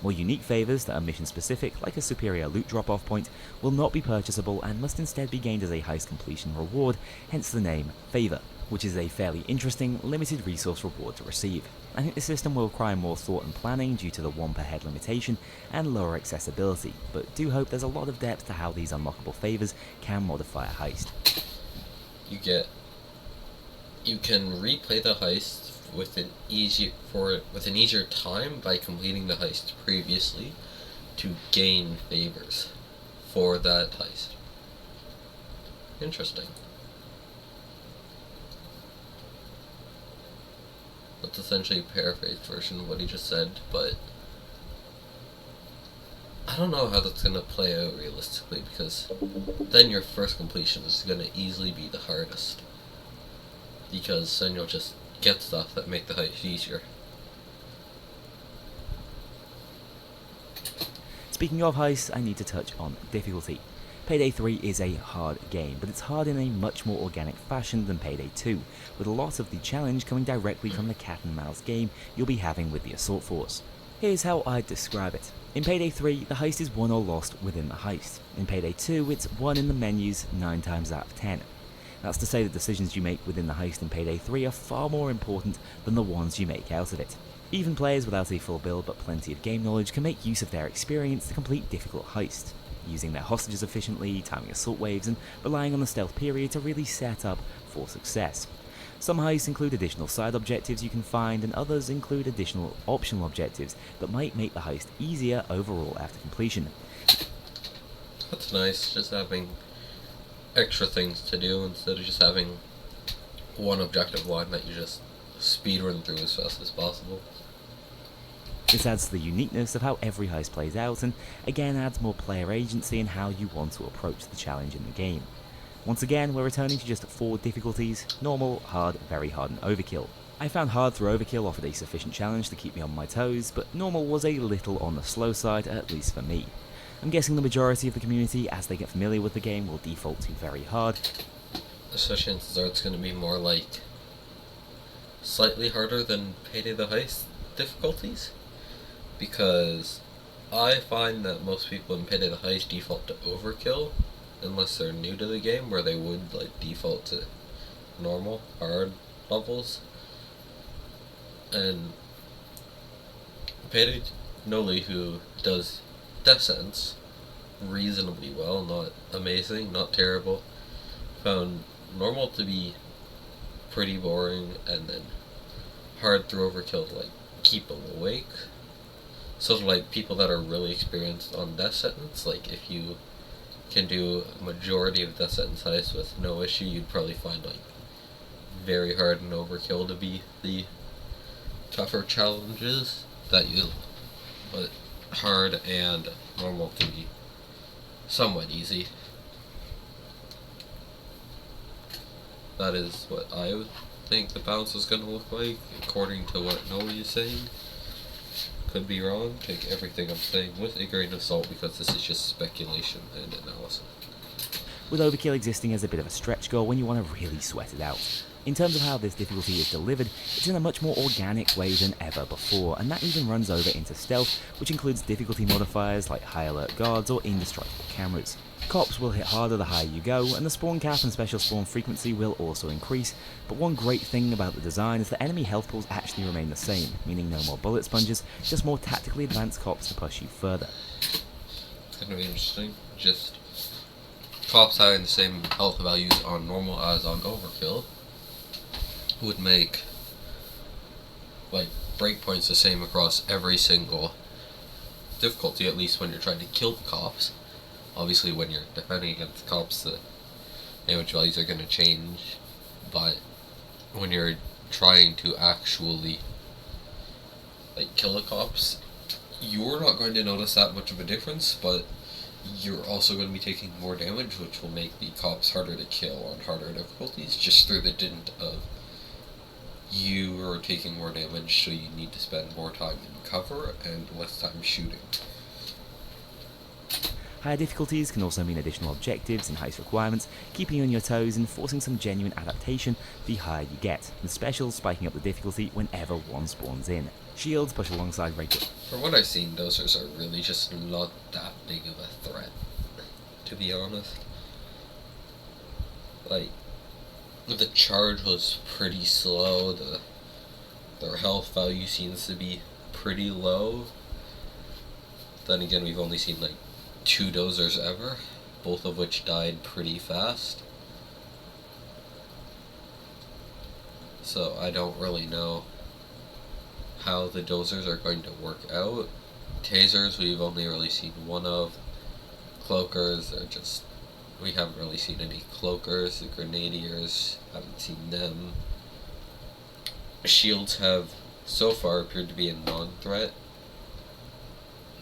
More unique favors that are mission specific, like a superior loot drop-off point, will not be purchasable and must instead be gained as a heist completion reward, hence the name Favor, which is a fairly interesting, limited resource reward to receive. I think the system will require more thought and planning due to the 1 per head limitation and lower accessibility, but do hope there's a lot of depth to how these unlockable favors can modify a heist. You can replay the heist with an easier time by completing the heist previously to gain favors for that heist. Interesting. That's essentially a paraphrased version of what he just said, but I don't know how that's gonna play out realistically, because then your first completion is gonna easily be the hardest, because then you'll just get stuff that make the heist easier. Speaking of heists, I need to touch on difficulty. Payday 3 is a hard game, but it's hard in a much more organic fashion than Payday 2, with a lot of the challenge coming directly from the cat and mouse game you'll be having with the assault force. Here's how I'd describe it. In Payday 3, the heist is won or lost within the heist. In Payday 2, it's won in the menus 9 times out of 10. That's to say the decisions you make within the heist in Payday 3 are far more important than the ones you make out of it. Even players without a full build but plenty of game knowledge can make use of their experience to complete difficult heists, using their hostages efficiently, timing assault waves, and relying on the stealth period to really set up for success. Some heists include additional side objectives you can find, and others include additional optional objectives that might make the heist easier overall after completion. That's nice, just having extra things to do instead of just having one objective line that you just speedrun through as fast as possible. This adds to the uniqueness of how every heist plays out, and again adds more player agency in how you want to approach the challenge in the game. Once again, we're returning to just 4 difficulties: normal, hard, very hard, and overkill. I found hard through overkill offered a sufficient challenge to keep me on my toes, but normal was a little on the slow side, at least for me. I'm guessing the majority of the community, as they get familiar with the game, will default to very hard. So chances are it's going to be more slightly harder than Payday the Heist difficulties, because I find that most people in Payday the Heist default to overkill, unless they're new to the game, where they would default to normal, hard levels. And Payday who does Death Sentence reasonably well, not amazing, not terrible, found normal to be pretty boring, and then hard through overkill to like keep them awake. So like people that are really experienced on Death Sentence, like if you can do a majority of Death Sentence heists with no issue, you'd probably find like very hard and overkill to be the tougher challenges that you, but hard and normal to be somewhat easy. That is what I would think the balance is going to look like, according to what Kknowly is saying. Could be wrong. Take everything I'm saying with a grain of salt, because this is just speculation and analysis. With Overkill existing as a bit of a stretch goal when you want to really sweat it out. In terms of how this difficulty is delivered, it's in a much more organic way than ever before, and that even runs over into stealth, which includes difficulty modifiers like high alert guards or indestructible cameras. Cops will hit harder the higher you go, and the spawn cap and special spawn frequency will also increase, but one great thing about the design is that enemy health pools actually remain the same, meaning no more bullet sponges, just more tactically advanced cops to push you further. It's going to be interesting. Just cops having the same health values on normal as on overkill would make like breakpoints the same across every single difficulty, at least when you're trying to kill the cops. Obviously when you're defending against the cops, the damage values are going to change, but when you're trying to actually like kill the cops, you're not going to notice that much of a difference, but you're also going to be taking more damage, which will make the cops harder to kill on harder difficulties, just through the dint of you are taking more damage, so you need to spend more time in cover and less time shooting. Higher difficulties can also mean additional objectives and heist requirements, keeping you on your toes and forcing some genuine adaptation the higher you get, with specials spiking up the difficulty whenever one spawns in. Shields push alongside regular. From what I've seen, dosers are really just not that big of a threat, to be honest. Like, the charge was pretty slow, their health value seems to be pretty low. Then again, we've only seen like 2 dozers ever, both of which died pretty fast. So I don't really know how the dozers are going to work out. Tasers we've only really seen one of. Cloakers are just, we haven't really seen any cloakers. The grenadiers, haven't seen them. Shields have so far appeared to be a non-threat.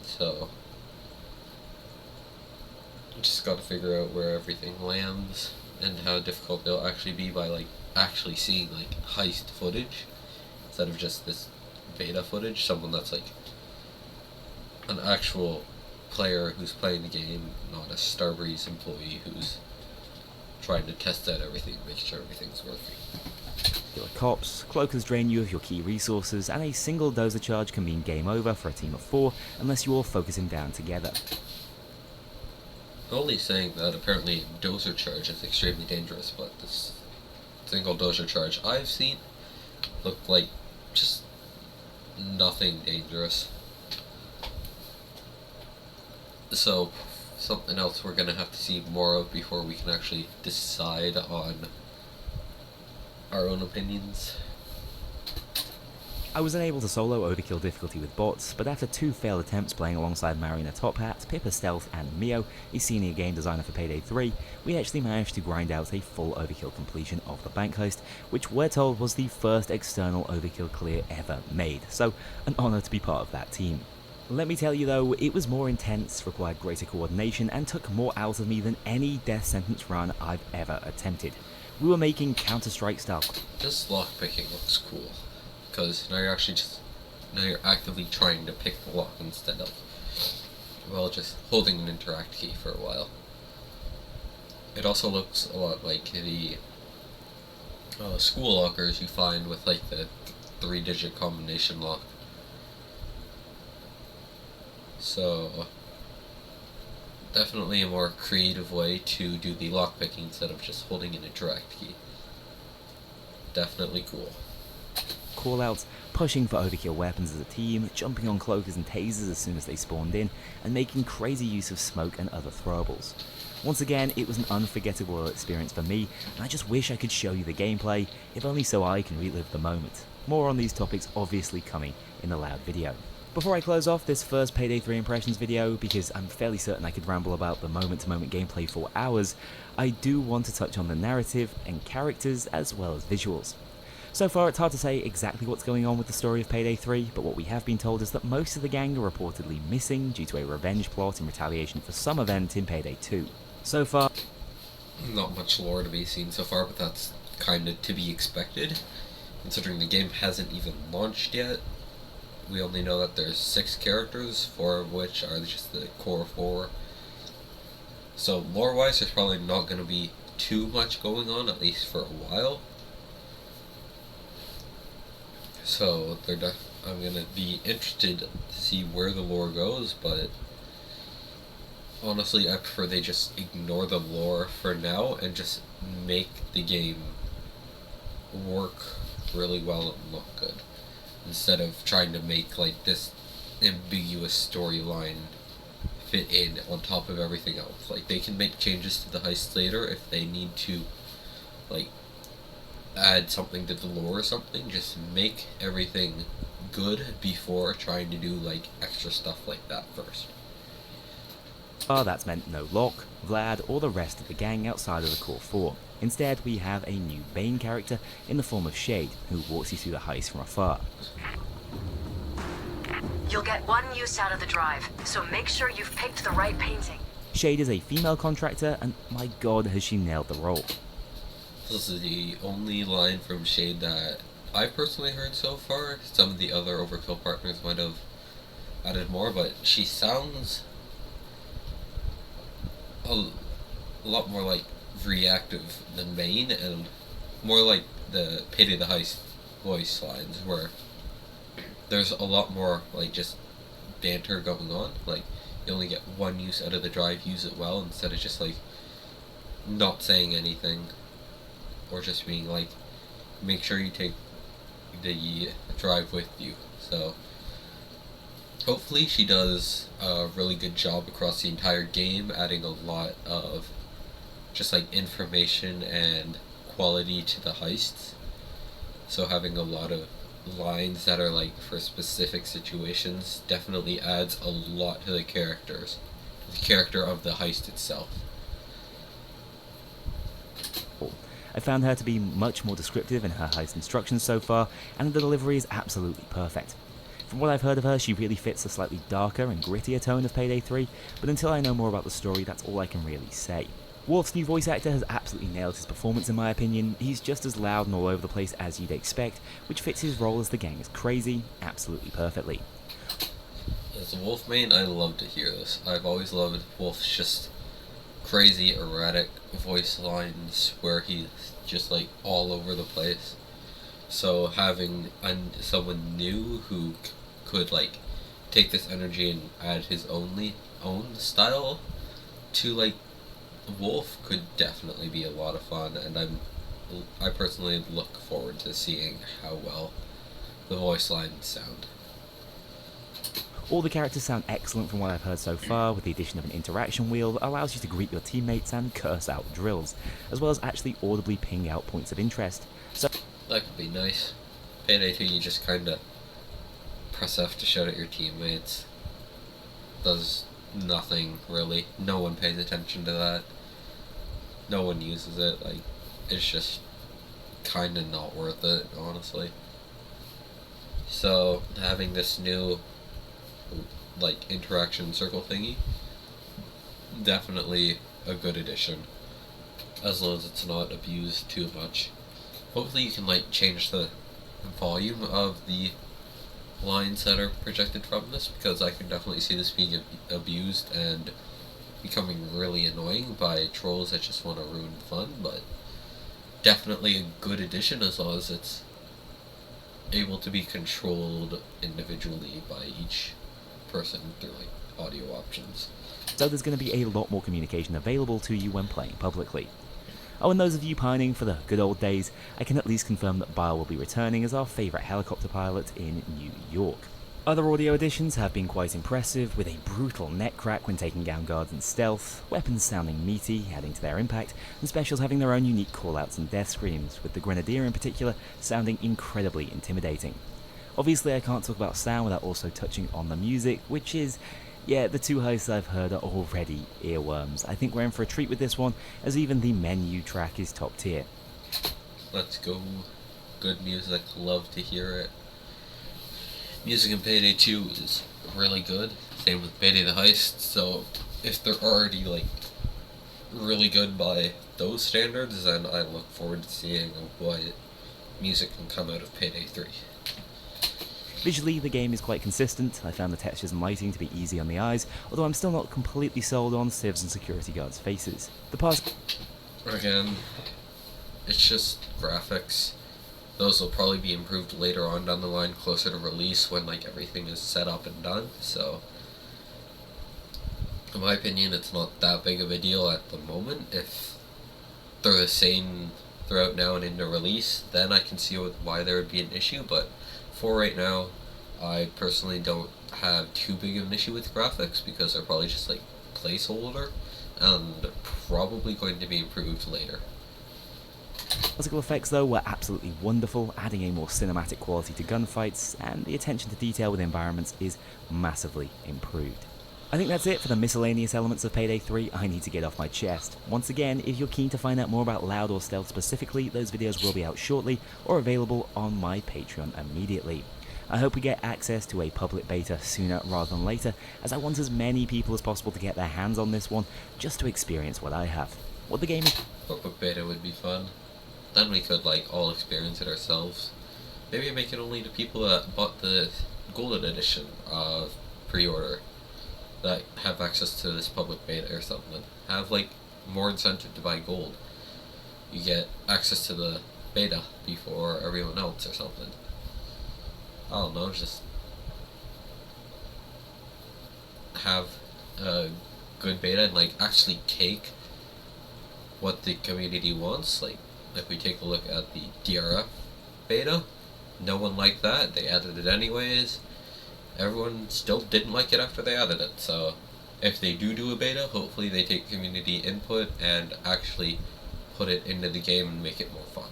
So just gotta figure out where everything lands and how difficult they'll actually be by like actually seeing like heist footage instead of just this beta footage. Someone that's like an actual player who's playing the game, not a Starbreeze employee who's trying to test out everything, make sure everything's working. Killer cops, cloakers drain you of your key resources, and a single dozer charge can mean game over for a team of 4 unless you all focus him down together. Only saying that apparently dozer charge is extremely dangerous, but this single dozer charge I've seen looked like just nothing dangerous. So something else we're gonna have to see more of before we can actually decide on our own opinions. I was unable to solo Overkill difficulty with bots, but after 2 failed attempts playing alongside Marina Top Hat, Pippa Stealth and Mio, a senior game designer for Payday 3, we actually managed to grind out a full Overkill completion of the bank heist, which we're told was the first external Overkill clear ever made, so an honour to be part of that team. Let me tell you though, it was more intense, required greater coordination, and took more out of me than any death sentence run I've ever attempted. We were making Counter-Strike style. This lockpicking looks cool, because now you're actively trying to pick the lock instead of, well, just holding an interact key for a while. It also looks a lot like the school lockers you find with like the 3-digit combination lock. So definitely a more creative way to do the lockpicking instead of just holding an interact key. Definitely cool. callouts, pushing for overkill weapons as a team, jumping on cloakers and tasers as soon as they spawned in, and making crazy use of smoke and other throwables. Once again, it was an unforgettable experience for me, and I just wish I could show you the gameplay, if only so I can relive the moment. More on these topics obviously coming in the loud video. Before I close off this first Payday 3 impressions video, because I'm fairly certain I could ramble about the moment-to-moment gameplay for hours, I do want to touch on the narrative and characters as well as visuals. So far it's hard to say exactly what's going on with the story of Payday 3, but what we have been told is that most of the gang are reportedly missing due to a revenge plot in retaliation for some event in Payday 2. So far, not much lore to be seen so far, but that's kind of to be expected, considering the game hasn't even launched yet. We only know that there's 6 characters, 4 of which are just the core 4. So lore-wise, there's probably not going to be too much going on, at least for a while. So I'm going to be interested to see where the lore goes, but honestly, I prefer they just ignore the lore for now and just make the game work really well and look good, instead of trying to make like this ambiguous storyline fit in on top of everything else. Like, they can make changes to the heist later if they need to, like, add something to the lore or something. Just make everything good before trying to do like extra stuff like that first. that's meant no Locke, Vlad, or the rest of the gang outside of the core 4. Instead, we have a new Bane character in the form of Shade, who walks you through the heist from afar. You'll get 1 use out of the drive, so make sure you've picked the right painting. Shade is a female contractor, and my god has she nailed the role. This is the only line from Shade that I've personally heard so far. Some of the other Overkill partners might have added more, but she sounds a lot more like reactive than Bane, and more like the Payday the Heist voice lines, where there's a lot more like just banter going on. Like, you only get 1 use out of the drive, use it well, instead of just like not saying anything, or just being like, make sure you take the drive with you. So hopefully she does a really good job across the entire game, adding a lot of just like information and quality to the heists. So having a lot of lines that are like for specific situations definitely adds a lot to the character of the heist itself. I found her to be much more descriptive in her heist instructions so far, and the delivery is absolutely perfect. From what I've heard of her, she really fits the slightly darker and grittier tone of Payday 3, but until I know more about the story, that's all I can really say. Worf's new voice actor has absolutely nailed his performance in my opinion. He's just as loud and all over the place as you'd expect, which fits his role as the gang is crazy absolutely perfectly. As a Wolf main, I love to hear this. I've always loved Wolf's just crazy, erratic voice lines where he's just like all over the place. So having someone new who could like take this energy and add his own style to like Wolf could definitely be a lot of fun, and I personally look forward to seeing how well the voice lines sound. All the characters sound excellent from what I've heard so far, with the addition of an interaction wheel that allows you to greet your teammates and curse out drills, as well as actually audibly ping out points of interest. So that could be nice. Payday 2, you just kinda press F to shout at your teammates. Does nothing really. No one pays attention to that. No one uses it. Like, it's just kinda not worth it, honestly. So having this new like interaction circle thingy, definitely a good addition, as long as it's not abused too much. Hopefully you can like change the volume of the lines that are projected from this, because I can definitely see this being abused and becoming really annoying by trolls that just want to ruin fun. But definitely a good addition, as long as it's able to be controlled individually by each person through like audio options. there's going to be a lot more communication available to you when playing publicly. Oh, and those of you pining for the good old days, I can at least confirm that Bile will be returning as our favourite helicopter pilot in New York. Other audio additions have been quite impressive, with a brutal neck crack when taking down guards in stealth, weapons sounding meaty, adding to their impact, and specials having their own unique callouts and death screams, with the Grenadier in particular sounding incredibly intimidating. Obviously I can't talk about sound without also touching on the music, which is, yeah, the two hosts I've heard are already earworms. I think we're in for a treat with this one, as even the menu track is top tier. Let's go. Good music, love to hear it. Music in Payday 2 is really good. Same with Payday the Heist, so if they're already like really good by those standards, then I look forward to seeing what music can come out of Payday 3. Visually, the game is quite consistent. I found the textures and lighting to be easy on the eyes, although I'm still not completely sold on civs and security guards' faces. The past... Again, it's just graphics. Those will probably be improved later on down the line, closer to release, when like everything is set up and done, so in my opinion it's not that big of a deal at the moment. If they're the same throughout now and into release, then I can see why there would be an issue, but for right now, I personally don't have too big of an issue with graphics, because they're probably just like placeholder, and probably going to be improved later. Particle effects though were absolutely wonderful, adding a more cinematic quality to gunfights, and the attention to detail with environments is massively improved. I think that's it for the miscellaneous elements of Payday 3 I need to get off my chest. Once again, if you're keen to find out more about Loud or Stealth specifically, those videos will be out shortly, or available on my Patreon immediately. I hope we get access to a public beta sooner rather than later, as I want as many people as possible to get their hands on this one, just to experience what I have. What the game is... Public beta would be fun. Then we could like all experience it ourselves. Maybe make it only to people that bought the Golden Edition pre-order that have access to this public beta or something. Have like more incentive to buy gold. You get access to the beta before everyone else or something. I don't know, just have a good beta and like actually take what the community wants. Like if we take a look at the DRF beta, no one liked that, they added it anyways. Everyone still didn't like it after they added it, so if they do a beta, hopefully they take community input and actually put it into the game and make it more fun.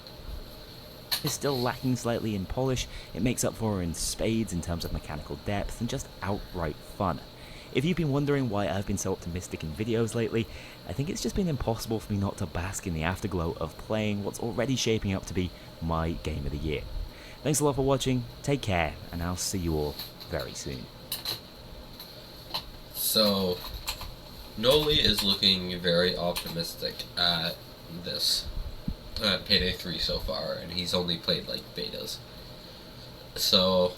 Is still lacking slightly in polish, it makes up for in spades in terms of mechanical depth and just outright fun. If you've been wondering why I've been so optimistic in videos lately, I think it's just been impossible for me not to bask in the afterglow of playing what's already shaping up to be my game of the year. Thanks a lot for watching, take care, and I'll see you all very soon. So, Kknowly is looking very optimistic at this, at Payday 3 so far, and he's only played like betas. So,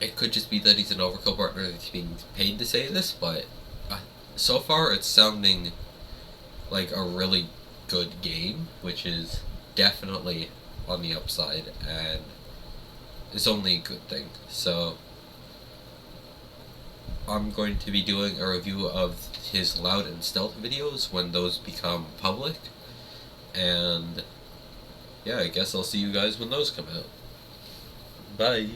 it could just be that he's an Overkill partner that's being paid to say this, but so far it's sounding like a really good game, which is definitely on the upside, and is only a good thing. So, I'm going to be doing a review of his Loud and Stealth videos when those become public, and yeah, I guess I'll see you guys when those come out. Bye!